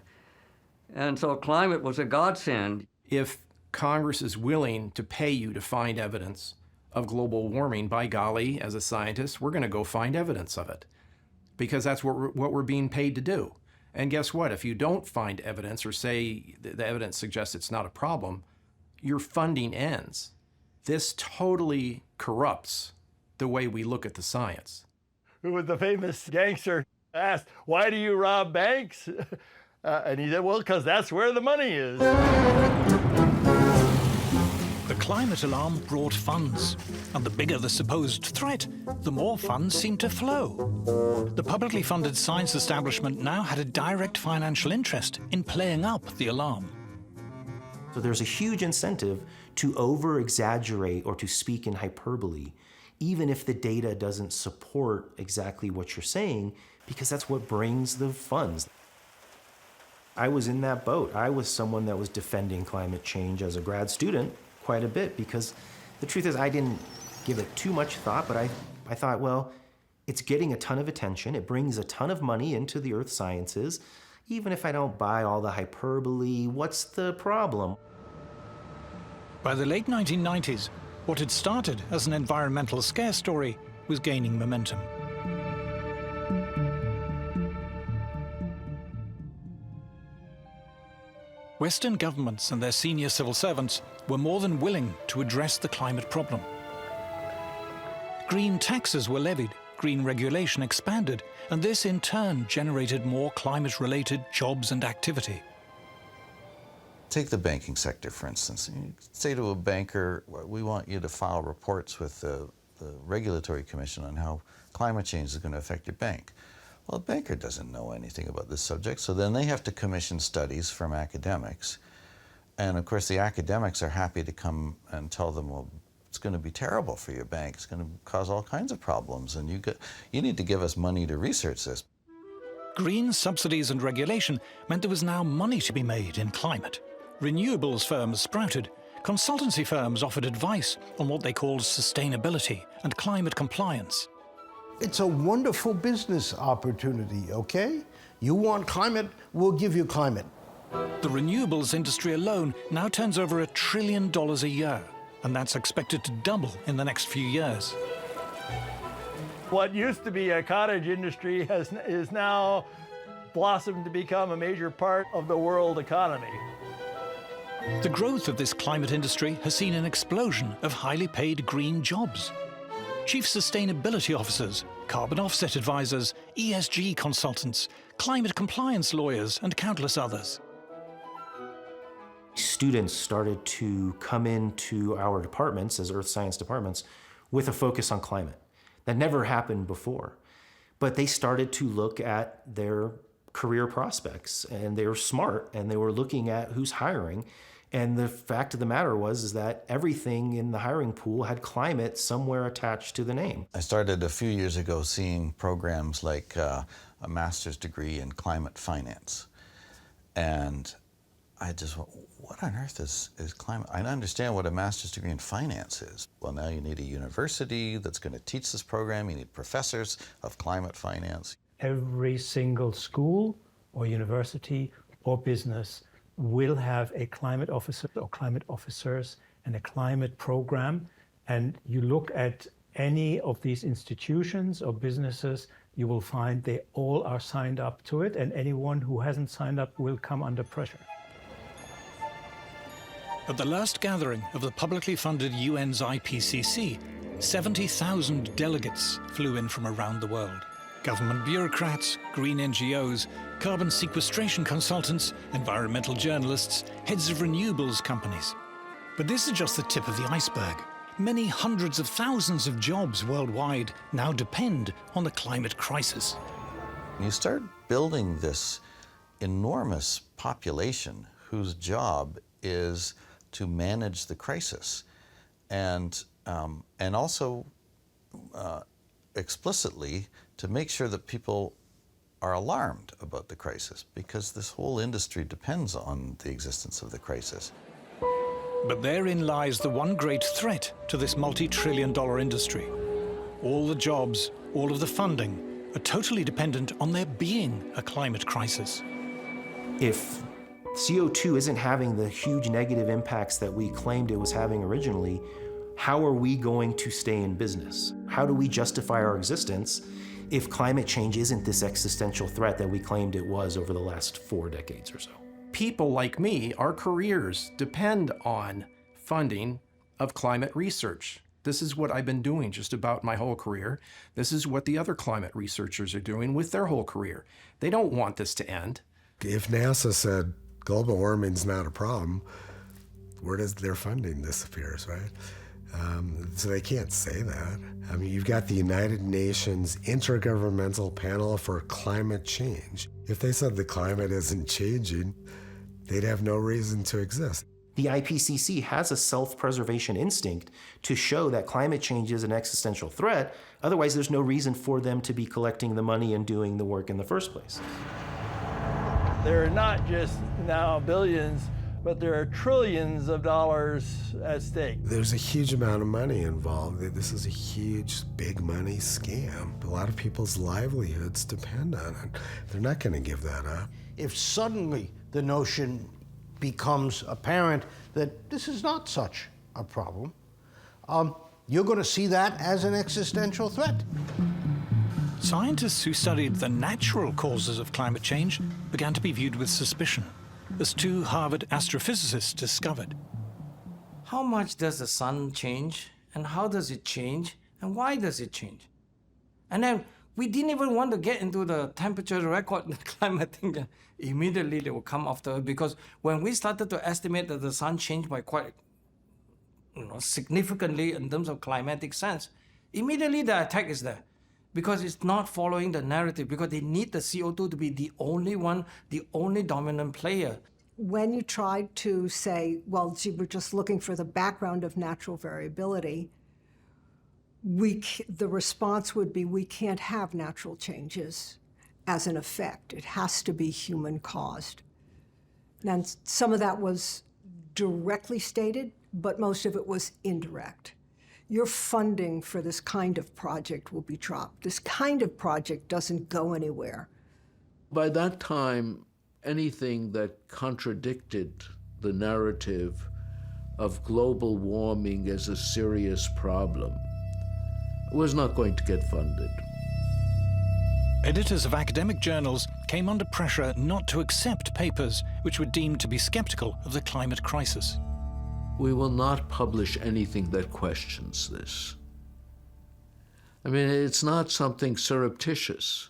And so climate was a godsend. If Congress is willing to pay you to find evidence of global warming, by golly, as a scientist, we're going to go find evidence of it, because that's what we're being paid to do. And guess what? If you don't find evidence or say the evidence suggests it's not a problem, your funding ends. This totally corrupts the way we look at the science. Who was the famous gangster asked, "Why do you rob banks?" And he said, "Well, because that's where the money is." The climate alarm brought funds, and the bigger the supposed threat, the more funds seemed to flow. The publicly funded science establishment now had a direct financial interest in playing up the alarm. So there's a huge incentive to over-exaggerate or to speak in hyperbole, even if the data doesn't support exactly what you're saying, because that's what brings the funds. I was in that boat. I was someone that was defending climate change as a grad student quite a bit, because the truth is I didn't give it too much thought, but I thought, well, it's getting a ton of attention. It brings a ton of money into the earth sciences. Even if I don't buy all the hyperbole, what's the problem? By the late 1990s, what had started as an environmental scare story was gaining momentum. Western governments and their senior civil servants were more than willing to address the climate problem. Green taxes were levied, green regulation expanded, and this in turn generated more climate-related jobs and activity. Take the banking sector, for instance. You say to a banker, we want you to file reports with the Regulatory Commission on how climate change is going to affect your bank. Well, a banker doesn't know anything about this subject, so then they have to commission studies from academics. And of course, the academics are happy to come and tell them, well, it's going to be terrible for your bank. It's going to cause all kinds of problems, and you need to give us money to research this. Green subsidies and regulation meant there was now money to be made in climate. Renewables firms sprouted. Consultancy firms offered advice on what they called sustainability and climate compliance. It's a wonderful business opportunity, okay? You want climate, we'll give you climate. The renewables industry alone now turns over $1 trillion a year, and that's expected to double in the next few years. What used to be a cottage industry is now blossomed to become a major part of the world economy. The growth of this climate industry has seen an explosion of highly paid green jobs. Chief sustainability officers, carbon offset advisors, ESG consultants, climate compliance lawyers, and countless others. Students started to come into our departments as earth science departments with a focus on climate. That never happened before. But they started to look at their career prospects, and they were smart, and they were looking at who's hiring. And the fact of the matter is that everything in the hiring pool had climate somewhere attached to the name. I started a few years ago seeing programs like a master's degree in climate finance. And I just went, what on earth is climate? I understand what a master's degree in finance is. Well, now you need a university that's going to teach this program. You need professors of climate finance. Every single school or university or business will have a climate officer or climate officers and a climate program. And you look at any of these institutions or businesses, you will find they all are signed up to it, and anyone who hasn't signed up will come under pressure. At the last gathering of the publicly funded UN's IPCC, 70,000 delegates flew in from around the world. Government bureaucrats, green NGOs, carbon sequestration consultants, environmental journalists, heads of renewables companies. But this is just the tip of the iceberg. Many hundreds of thousands of jobs worldwide now depend on the climate crisis. You start building this enormous population whose job is to manage the crisis, and also explicitly to make sure that people are alarmed about the crisis, because this whole industry depends on the existence of the crisis. But therein lies the one great threat to this multi-trillion-dollar industry. All the jobs, all of the funding, are totally dependent on there being a climate crisis. If CO2 isn't having the huge negative impacts that we claimed it was having originally, how are we going to stay in business? How do we justify our existence if climate change isn't this existential threat that we claimed it was over the last 4 decades or so? People like me, our careers depend on funding of climate research. This is what I've been doing just about my whole career. This is what the other climate researchers are doing with their whole career. They don't want this to end. If NASA said global warming's not a problem, where does their funding disappears, right? So they can't say that. I mean, you've got the United Nations Intergovernmental Panel for Climate Change. If they said the climate isn't changing, they'd have no reason to exist. The IPCC has a self-preservation instinct to show that climate change is an existential threat. Otherwise, there's no reason for them to be collecting the money and doing the work in the first place. There are not just now billions, but there are trillions of dollars at stake. There's a huge amount of money involved. This is a huge, big money scam. A lot of people's livelihoods depend on it. They're not going to give that up. If suddenly the notion becomes apparent that this is not such a problem, you're going to see that as an existential threat. Scientists who studied the natural causes of climate change began to be viewed with suspicion, as 2 Harvard astrophysicists discovered. How much does the sun change, and how does it change, and why does it change? And then we didn't even want to get into the temperature record and the climate thing. Immediately they will come after, because when we started to estimate that the sun changed by quite significantly in terms of climatic sense, immediately the attack is there. Because it's not following the narrative, because they need the CO2 to be the only one, the only dominant player. When you try to say, well, gee, we're just looking for the background of natural variability, the response would be, we can't have natural changes as an effect. It has to be human caused. And some of that was directly stated, but most of it was indirect. Your funding for this kind of project will be dropped. This kind of project doesn't go anywhere. By that time, anything that contradicted the narrative of global warming as a serious problem was not going to get funded. Editors of academic journals came under pressure not to accept papers which were deemed to be skeptical of the climate crisis. We will not publish anything that questions this. I mean, it's not something surreptitious.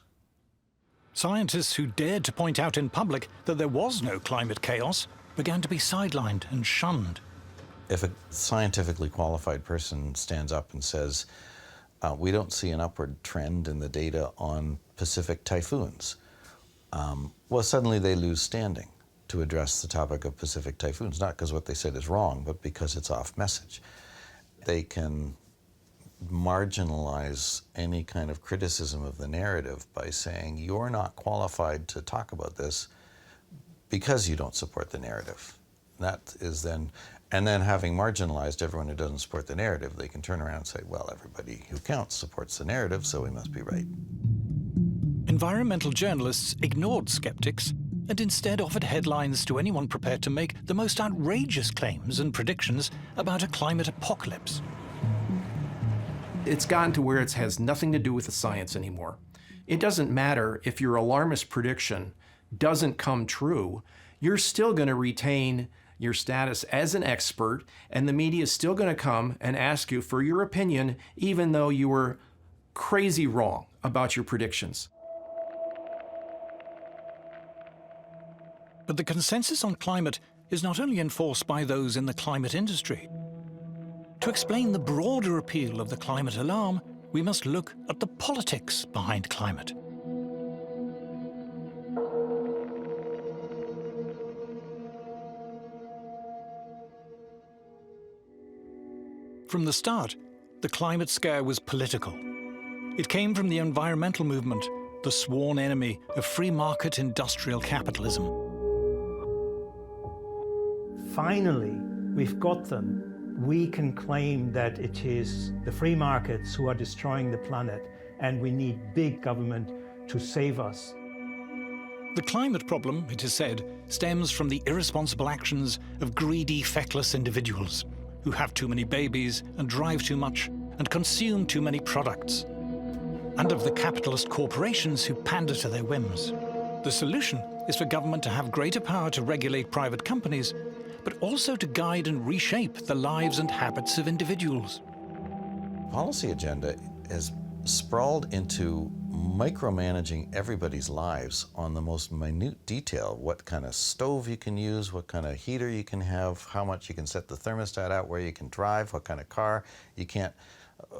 Scientists who dared to point out in public that there was no climate chaos began to be sidelined and shunned. If a scientifically qualified person stands up and says, we don't see an upward trend in the data on Pacific typhoons, well, suddenly they lose standing to address the topic of Pacific typhoons, not because what they said is wrong, but because it's off message. They can marginalize any kind of criticism of the narrative by saying, you're not qualified to talk about this because you don't support the narrative. That is then, and then having marginalized everyone who doesn't support the narrative, they can turn around and say, well, everybody who counts supports the narrative, so we must be right. Environmental journalists ignored skeptics and instead offered headlines to anyone prepared to make the most outrageous claims and predictions about a climate apocalypse. It's gotten to where it has nothing to do with the science anymore. It doesn't matter if your alarmist prediction doesn't come true, you're still going to retain your status as an expert, and the media is still going to come and ask you for your opinion, even though you were crazy wrong about your predictions. But the consensus on climate is not only enforced by those in the climate industry. To explain the broader appeal of the climate alarm, we must look at the politics behind climate. From the start, the climate scare was political. It came from the environmental movement, the sworn enemy of free market industrial capitalism. Finally, we've got them. We can claim that it is the free markets who are destroying the planet, and we need big government to save us. The climate problem, it is said, stems from the irresponsible actions of greedy, feckless individuals who have too many babies and drive too much and consume too many products, and of the capitalist corporations who pander to their whims. The solution is for government to have greater power to regulate private companies, but also to guide and reshape the lives and habits of individuals. Policy agenda has sprawled into micromanaging everybody's lives on the most minute detail. What kind of stove you can use, what kind of heater you can have, how much you can set the thermostat out, where you can drive, what kind of car you can't.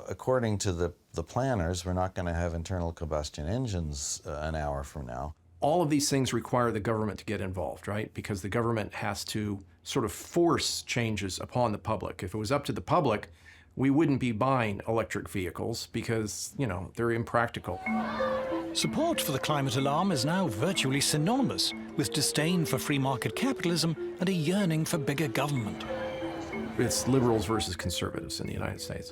According to the planners, we're not going to have internal combustion engines an hour from now. All of these things require the government to get involved, right? Because the government has to sort of force changes upon the public. If it was up to the public, we wouldn't be buying electric vehicles because, you know, they're impractical. Support for the climate alarm is now virtually synonymous with disdain for free market capitalism and a yearning for bigger government. It's liberals versus conservatives in the United States.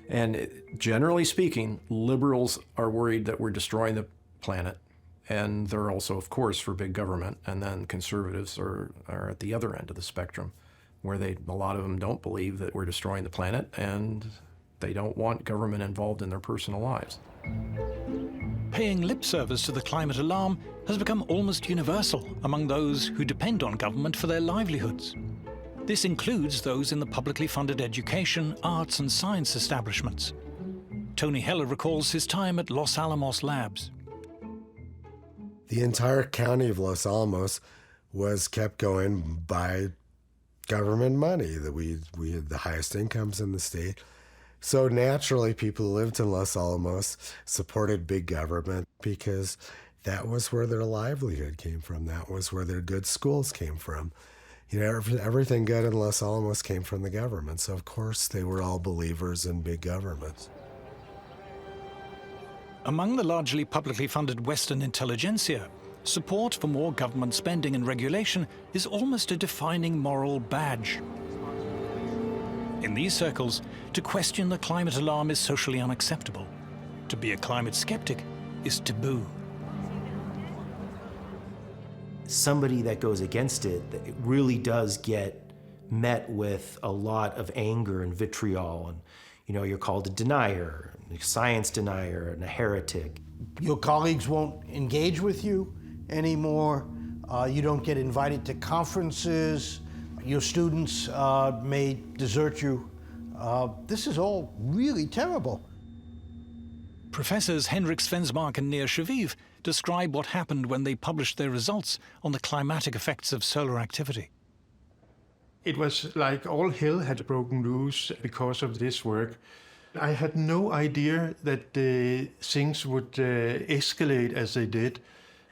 And generally speaking, liberals are worried that we're destroying the planet. And they're also, of course, for big government. And then conservatives are at the other end of the spectrum, where a lot of them don't believe that we're destroying the planet, and they don't want government involved in their personal lives. Paying lip service to the climate alarm has become almost universal among those who depend on government for their livelihoods. This includes those in the publicly funded education, arts and science establishments. Tony Heller recalls his time at Los Alamos Labs. The entire county of Los Alamos was kept going by government money. That we had the highest incomes in the state. So naturally, people who lived in Los Alamos supported big government because that was where their livelihood came from. That was where their good schools came from. You know, everything good in Los Alamos came from the government. So of course, they were all believers in big government. Among the largely publicly funded Western intelligentsia, support for more government spending and regulation is almost a defining moral badge. In these circles, to question the climate alarm is socially unacceptable. To be a climate skeptic is taboo. Somebody that goes against it really does get met with a lot of anger and vitriol, and you know, you're called a denier, a science denier, and a heretic. Your colleagues won't engage with you anymore. You don't get invited to conferences. Your students may desert you. This is all really terrible. Professors Henrik Svensmark and Nir Shaviv describe what happened when they published their results on the climatic effects of solar activity. It was like all hell had broken loose because of this work. I had no idea that things would escalate as they did,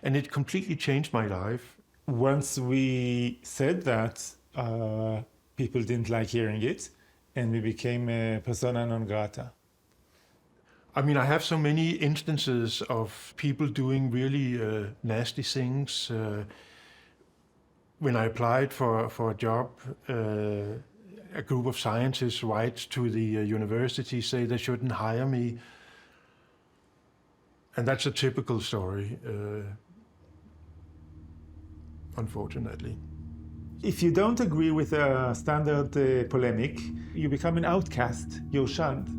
and it completely changed my life. Once we said that, people didn't like hearing it, and we became a persona non grata. I mean, I have so many instances of people doing really nasty things. When I applied for a job, a group of scientists write to the university, say they shouldn't hire me. And that's a typical story, unfortunately. If you don't agree with a standard polemic, you become an outcast, you're shunned,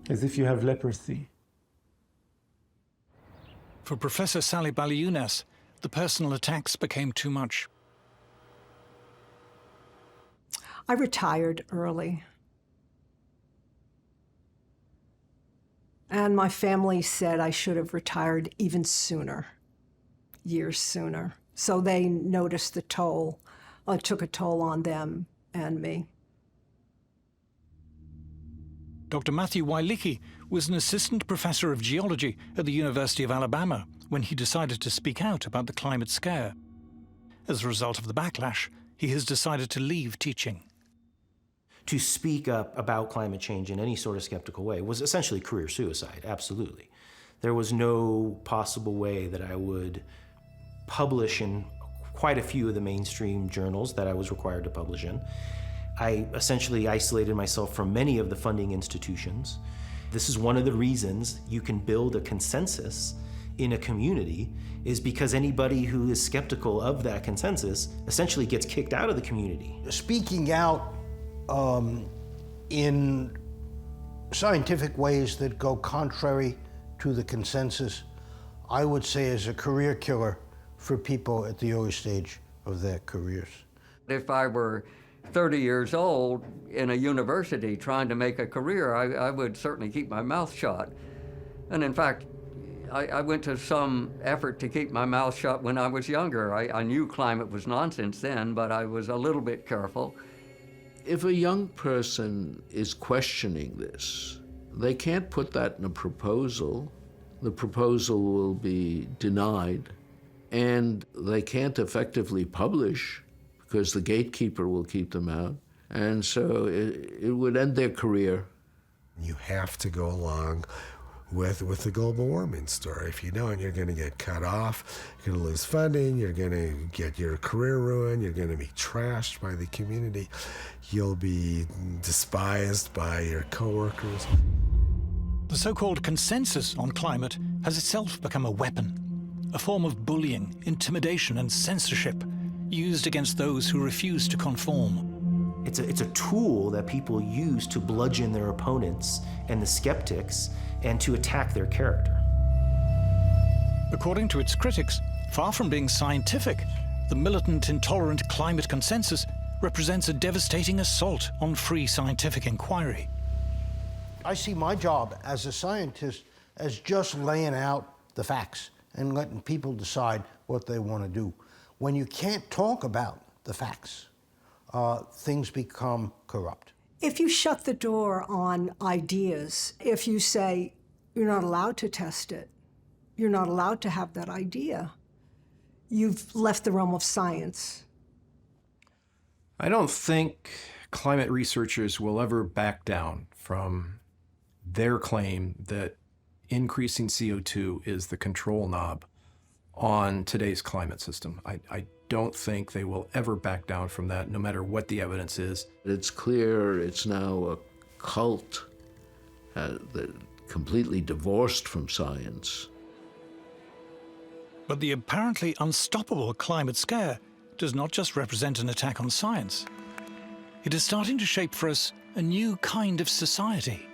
as if you have leprosy. For Professor Sally Baliunas, the personal attacks became too much. I retired early. And my family said I should have retired even sooner, years sooner. So they noticed the toll. It took a toll on them and me. Dr. Matthew Wailicki was an assistant professor of geology at the University of Alabama when he decided to speak out about the climate scare. As a result of the backlash, he has decided to leave teaching. To speak up about climate change in any sort of skeptical way was essentially career suicide, absolutely. There was no possible way that I would publish in quite a few of the mainstream journals that I was required to publish in. I essentially isolated myself from many of the funding institutions. This is one of the reasons you can build a consensus in a community, is because anybody who is skeptical of that consensus essentially gets kicked out of the community. Speaking out in scientific ways that go contrary to the consensus, I would say is a career killer for people at the early stage of their careers. If I were 30 years old in a university trying to make a career, I would certainly keep my mouth shut. And in fact, I went to some effort to keep my mouth shut when I was younger. I knew climate was nonsense then, but I was a little bit careful. If a young person is questioning this, they can't put that in a proposal. The proposal will be denied, and they can't effectively publish because the gatekeeper will keep them out. And so it would end their career. You have to go along with the global warming story. If you don't, you're going to get cut off, you're going to lose funding, you're going to get your career ruined, you're going to be trashed by the community, you'll be despised by your coworkers. The so-called consensus on climate has itself become a weapon, a form of bullying, intimidation, and censorship used against those who refuse to conform. It's a tool that people use to bludgeon their opponents and the skeptics and to attack their character. According to its critics, far from being scientific, the militant, intolerant climate consensus represents a devastating assault on free scientific inquiry. I see my job as a scientist as just laying out the facts and letting people decide what they want to do. When you can't talk about the facts, things become corrupt. If you shut the door on ideas, if you say you're not allowed to test it, you're not allowed to have that idea, you've left the realm of science. I don't think climate researchers will ever back down from their claim that increasing CO2 is the control knob on today's climate system. I don't think they will ever back down from that, no matter what the evidence is. It's clear it's now a cult that completely divorced from science. But the apparently unstoppable climate scare does not just represent an attack on science. It is starting to shape for us a new kind of society.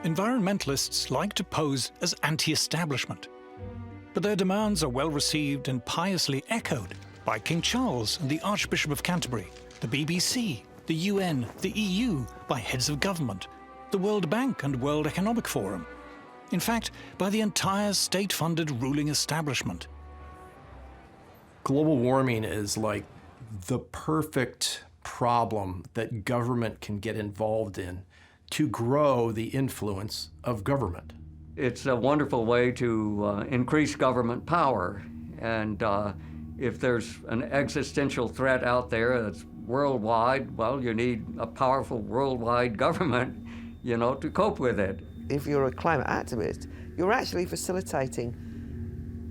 Environmentalists like to pose as anti-establishment, but their demands are well received and piously echoed by King Charles and the Archbishop of Canterbury, the BBC, the UN, the EU, by heads of government, the World Bank and World Economic Forum. In fact, by the entire state-funded ruling establishment. Global warming is like the perfect problem that government can get involved in to grow the influence of government. It's a wonderful way to increase government power. And if there's an existential threat out there that's worldwide, well, you need a powerful worldwide government, to cope with it. If you're a climate activist, you're actually facilitating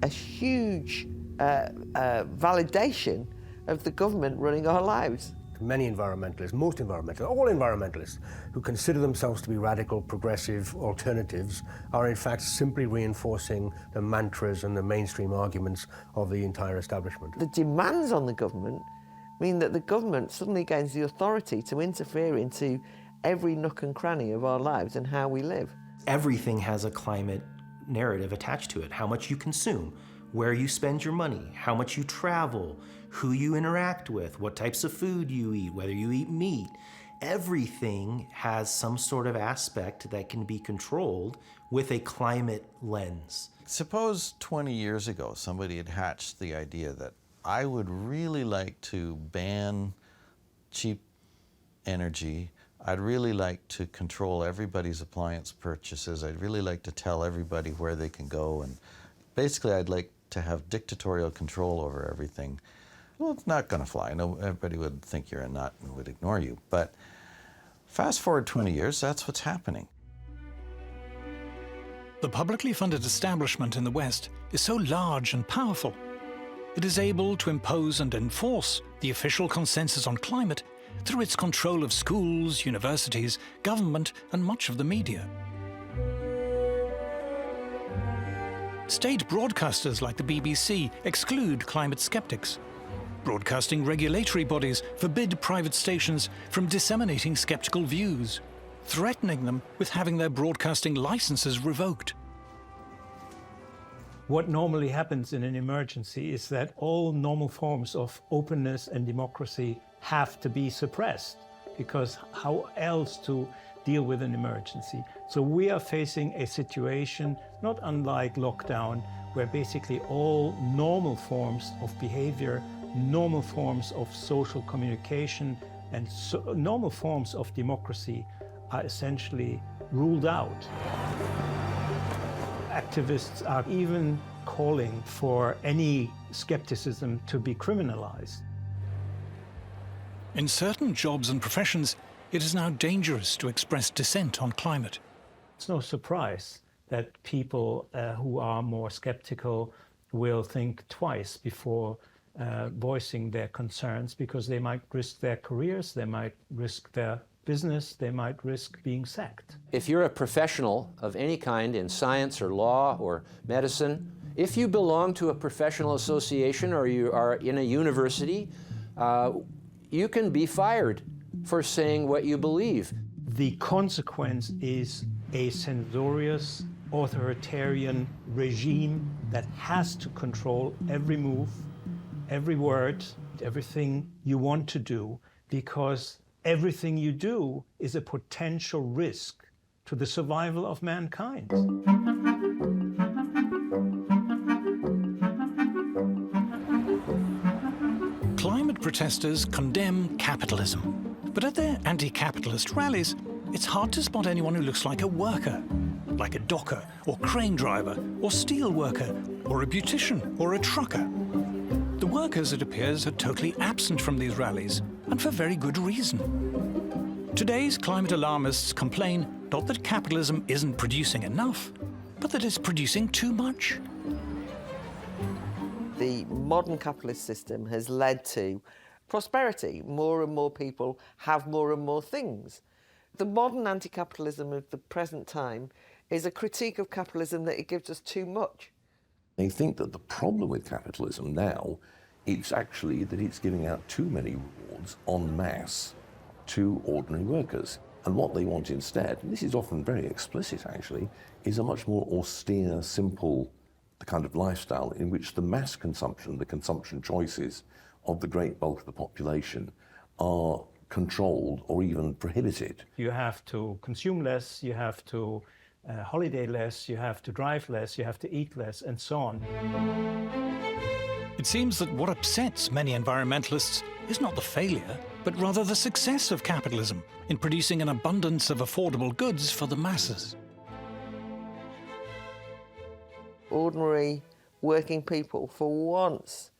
a huge validation of the government running our lives. Many environmentalists, most environmentalists, all environmentalists who consider themselves to be radical, progressive alternatives are in fact simply reinforcing the mantras and the mainstream arguments of the entire establishment. The demands on the government mean that the government suddenly gains the authority to interfere into every nook and cranny of our lives and how we live. Everything has a climate narrative attached to it. How much you consume, where you spend your money, how much you travel, who you interact with, what types of food you eat, whether you eat meat. Everything has some sort of aspect that can be controlled with a climate lens. Suppose 20 years ago somebody had hatched the idea that I would really like to ban cheap energy. I'd really like to control everybody's appliance purchases. I'd really like to tell everybody where they can go. And basically, I'd like to have dictatorial control over everything. Well, it's not going to fly. No, everybody would think you're a nut and would ignore you. But fast forward 20 years, that's what's happening. The publicly funded establishment in the West is so large and powerful. It is able to impose and enforce the official consensus on climate through its control of schools, universities, government, and much of the media. State broadcasters like the BBC exclude climate skeptics. Broadcasting regulatory bodies forbid private stations from disseminating skeptical views, threatening them with having their broadcasting licenses revoked. What normally happens in an emergency is that all normal forms of openness and democracy have to be suppressed, because how else to deal with an emergency? So we are facing a situation not unlike lockdown, where basically all normal forms of behavior, normal forms of social communication, and normal forms of democracy are essentially ruled out. Activists are even calling for any skepticism to be criminalized. In certain jobs and professions, it is now dangerous to express dissent on climate. It's no surprise that people who are more skeptical will think twice before voicing their concerns, because they might risk their careers, they might risk their business, they might risk being sacked. If you're a professional of any kind in science or law or medicine, if you belong to a professional association or you are in a university, you can be fired for saying what you believe. The consequence is a censorious, authoritarian regime that has to control every move, every word, everything you want to do, because everything you do is a potential risk to the survival of mankind. Climate protesters condemn capitalism, but at their anti-capitalist rallies, it's hard to spot anyone who looks like a worker, like a docker or crane driver or steel worker or a beautician or a trucker. The workers, it appears, are totally absent from these rallies, and for very good reason. Today's climate alarmists complain not that capitalism isn't producing enough, but that it's producing too much. The modern capitalist system has led to prosperity. More and more people have more and more things. The modern anti-capitalism of the present time is a critique of capitalism that it gives us too much. They think that the problem with capitalism now is actually that it's giving out too many rewards en masse to ordinary workers. And what they want instead, and this is often very explicit actually, is a much more austere, simple kind of lifestyle in which the mass consumption, the consumption choices of the great bulk of the population are controlled or even prohibited. You have to consume less, you have to holiday less, you have to drive less, you have to eat less, and so on. It seems that what upsets many environmentalists is not the failure, but rather the success of capitalism in producing an abundance of affordable goods for the masses. Ordinary working people, for once,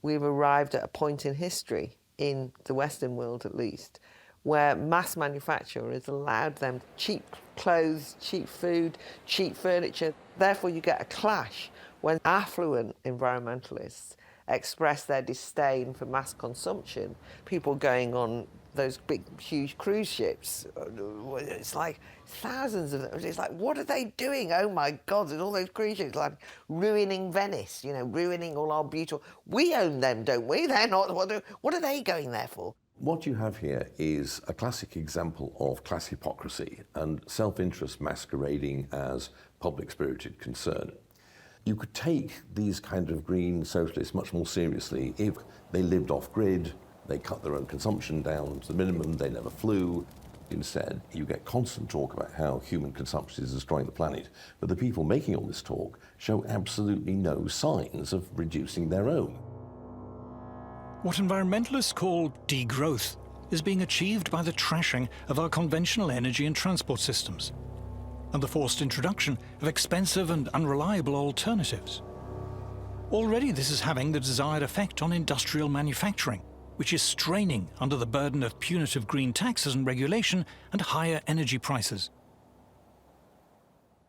we've arrived at a point in history, in the Western world at least, where mass manufacture has allowed them cheap clothes, cheap food, cheap furniture. Therefore, you get a clash when affluent environmentalists express their disdain for mass consumption. People going on those big, huge cruise ships, it's like thousands of them. It's like, what are they doing? Oh my God, there's all those cruise ships, like ruining Venice, you know, ruining all our beautiful... We own them, don't we? They're not... What are they going there for? What you have here is a classic example of class hypocrisy and self-interest masquerading as public-spirited concern. You could take these kind of green socialists much more seriously if they lived off-grid, they cut their own consumption down to the minimum, they never flew. Instead, you get constant talk about how human consumption is destroying the planet, but the people making all this talk show absolutely no signs of reducing their own. What environmentalists call degrowth is being achieved by the trashing of our conventional energy and transport systems, and the forced introduction of expensive and unreliable alternatives. Already this is having the desired effect on industrial manufacturing, which is straining under the burden of punitive green taxes and regulation and higher energy prices.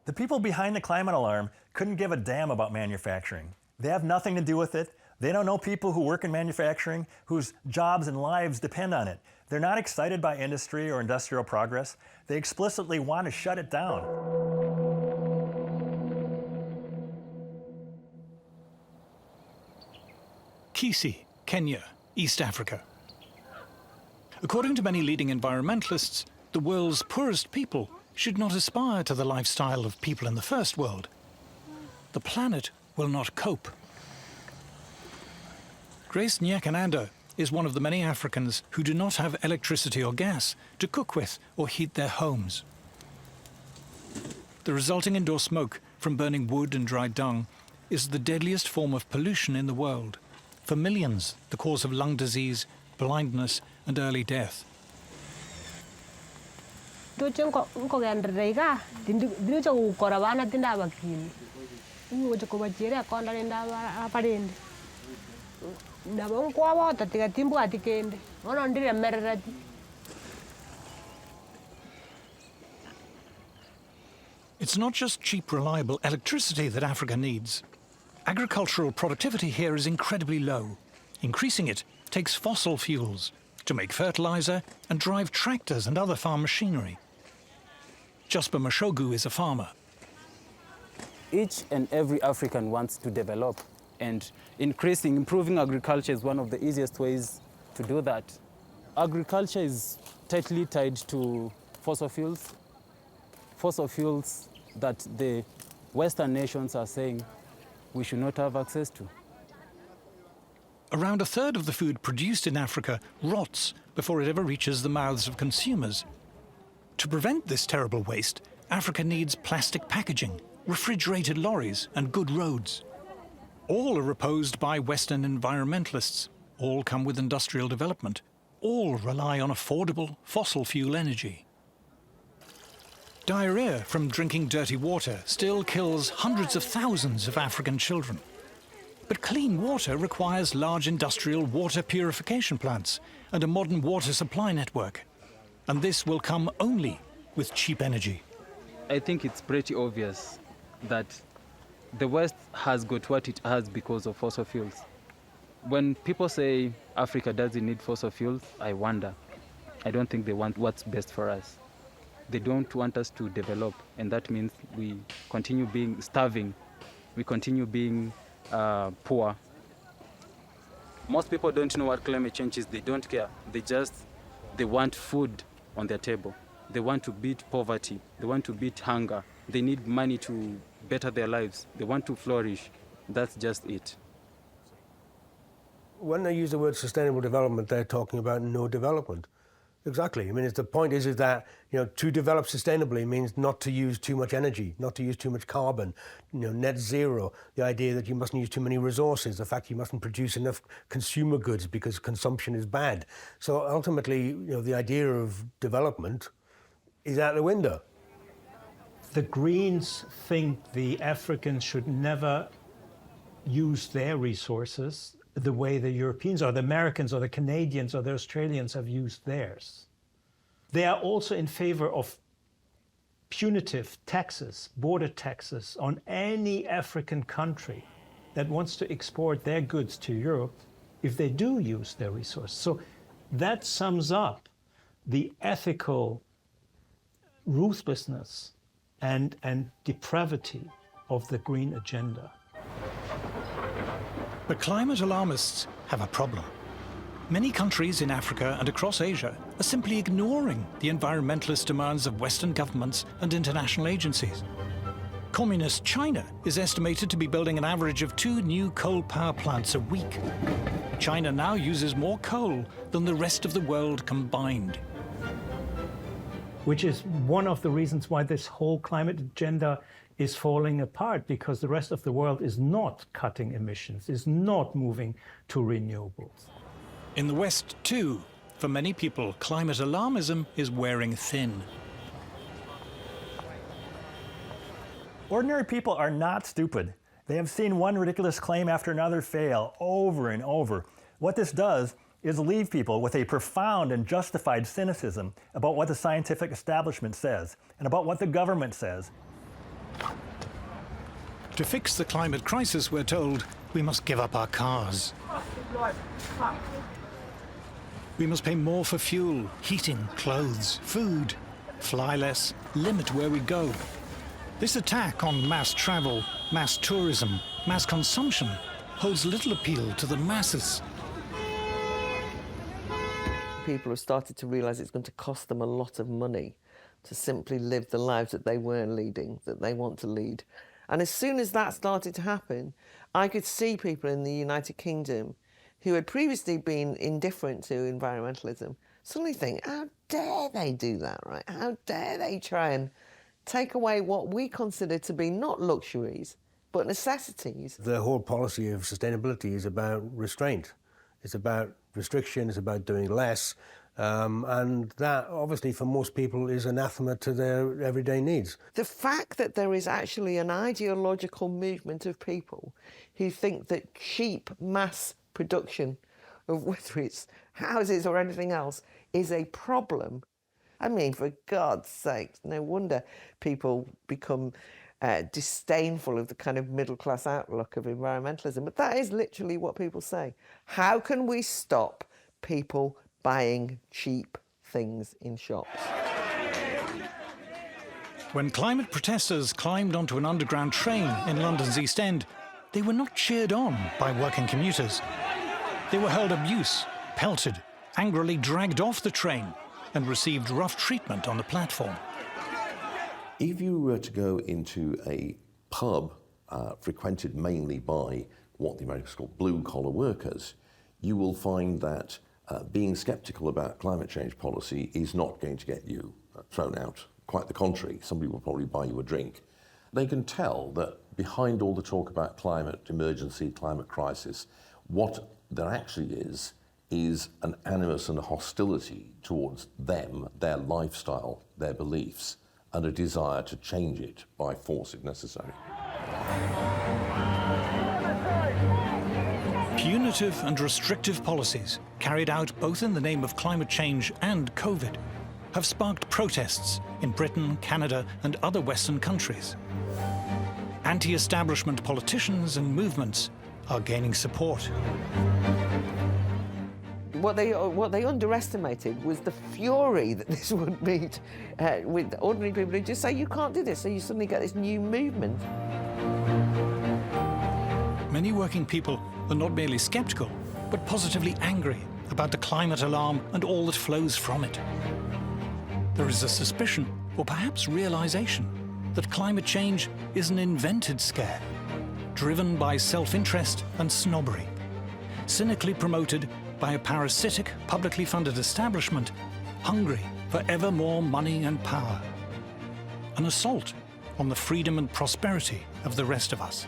The people behind the climate alarm couldn't give a damn about manufacturing. They have nothing to do with it. They don't know people who work in manufacturing whose jobs and lives depend on it. They're not excited by industry or industrial progress. They explicitly want to shut it down. Kisii, Kenya, East Africa. According to many leading environmentalists, the world's poorest people should not aspire to the lifestyle of people in the first world. The planet will not cope. Grace Nyakananda is one of the many Africans who do not have electricity or gas to cook with or heat their homes. The resulting indoor smoke from burning wood and dry dung is the deadliest form of pollution in the world. For millions, the cause of lung disease, blindness, and early death. It's not just cheap, reliable electricity that Africa needs. Agricultural productivity here is incredibly low. Increasing it takes fossil fuels to make fertilizer and drive tractors and other farm machinery. Jasper Mashogu is a farmer. Each and every African wants to develop, and improving agriculture is one of the easiest ways to do that. Agriculture is tightly tied to fossil fuels that the Western nations are saying we should not have access to. Around a third of the food produced in Africa rots before it ever reaches the mouths of consumers. To prevent this terrible waste, Africa needs plastic packaging, refrigerated lorries, and good roads. All are opposed by Western environmentalists. All come with industrial development. All rely on affordable fossil fuel energy. Diarrhea from drinking dirty water still kills hundreds of thousands of African children. But clean water requires large industrial water purification plants and a modern water supply network. And this will come only with cheap energy. I think it's pretty obvious that the West has got what it has because of fossil fuels. When people say Africa doesn't need fossil fuels, I wonder. I don't think they want what's best for us. They don't want us to develop, and that means we continue being starving. We continue being poor. Most people don't know what climate change is. They don't care. They want food on their table. They want to beat poverty. They want to beat hunger. They need money to better their lives. They want to flourish. That's just it. When they use the word sustainable development, they're talking about no development. Exactly. I mean, the point is that to develop sustainably means not to use too much energy, not to use too much carbon. Net zero. The idea that you mustn't use too many resources. The fact you mustn't produce enough consumer goods because consumption is bad. So ultimately, the idea of development is out the window. The Greens think the Africans should never use their resources the way the Europeans or the Americans or the Canadians or the Australians have used theirs. They are also in favor of punitive taxes, border taxes on any African country that wants to export their goods to Europe if they do use their resources. So that sums up the ethical ruthlessness and depravity of the green agenda. But climate alarmists have a problem. Many countries in Africa and across Asia are simply ignoring the environmentalist demands of Western governments and international agencies. Communist China is estimated to be building an average of 2 new coal power plants a week. China now uses more coal than the rest of the world combined. Which is one of the reasons why this whole climate agenda is falling apart, because the rest of the world is not cutting emissions, is not moving to renewables. In the West, too, for many people, climate alarmism is wearing thin. Ordinary people are not stupid. They have seen one ridiculous claim after another fail over and over. What this does is leave people with a profound and justified cynicism about what the scientific establishment says and about what the government says. To fix the climate crisis, we're told, we must give up our cars. We must pay more for fuel, heating, clothes, food, fly less, limit where we go. This attack on mass travel, mass tourism, mass consumption holds little appeal to the masses. People have started to realise it's going to cost them a lot of money to simply live the lives that they weren't leading, that they want to lead. And as soon as that started to happen, I could see people in the United Kingdom who had previously been indifferent to environmentalism suddenly think, how dare they do that, right? How dare they try and take away what we consider to be not luxuries, but necessities. The whole policy of sustainability is about restraint. It's about restriction, it's about doing less, and that obviously for most people is anathema to their everyday needs. The fact that there is actually an ideological movement of people who think that cheap mass production of whether it's houses or anything else is a problem. I mean, for God's sake, no wonder people become disdainful of the kind of middle-class outlook of environmentalism. But that is literally what people say. How can we stop people buying cheap things in shops? When climate protesters climbed onto an underground train in London's East End, they were not cheered on by working commuters. They were hurled abuse, pelted, angrily dragged off the train, and received rough treatment on the platform. If you were to go into a pub frequented mainly by what the Americans call blue-collar workers, you will find that being sceptical about climate change policy is not going to get you thrown out. Quite the contrary, somebody will probably buy you a drink. They can tell that behind all the talk about climate emergency, climate crisis, what there actually is an animus and a hostility towards them, their lifestyle, their beliefs, and a desire to change it by force if necessary. Punitive and restrictive policies, carried out both in the name of climate change and COVID, have sparked protests in Britain, Canada, and other Western countries. Anti-establishment politicians and movements are gaining support. What they underestimated was the fury that this would meet with ordinary people who just say, you can't do this, so you suddenly get this new movement. Many working people are not merely sceptical, but positively angry about the climate alarm and all that flows from it. There is a suspicion, or perhaps realization, that climate change is an invented scare, driven by self-interest and snobbery, cynically promoted by a parasitic, publicly funded establishment hungry for ever more money and power. An assault on the freedom and prosperity of the rest of us.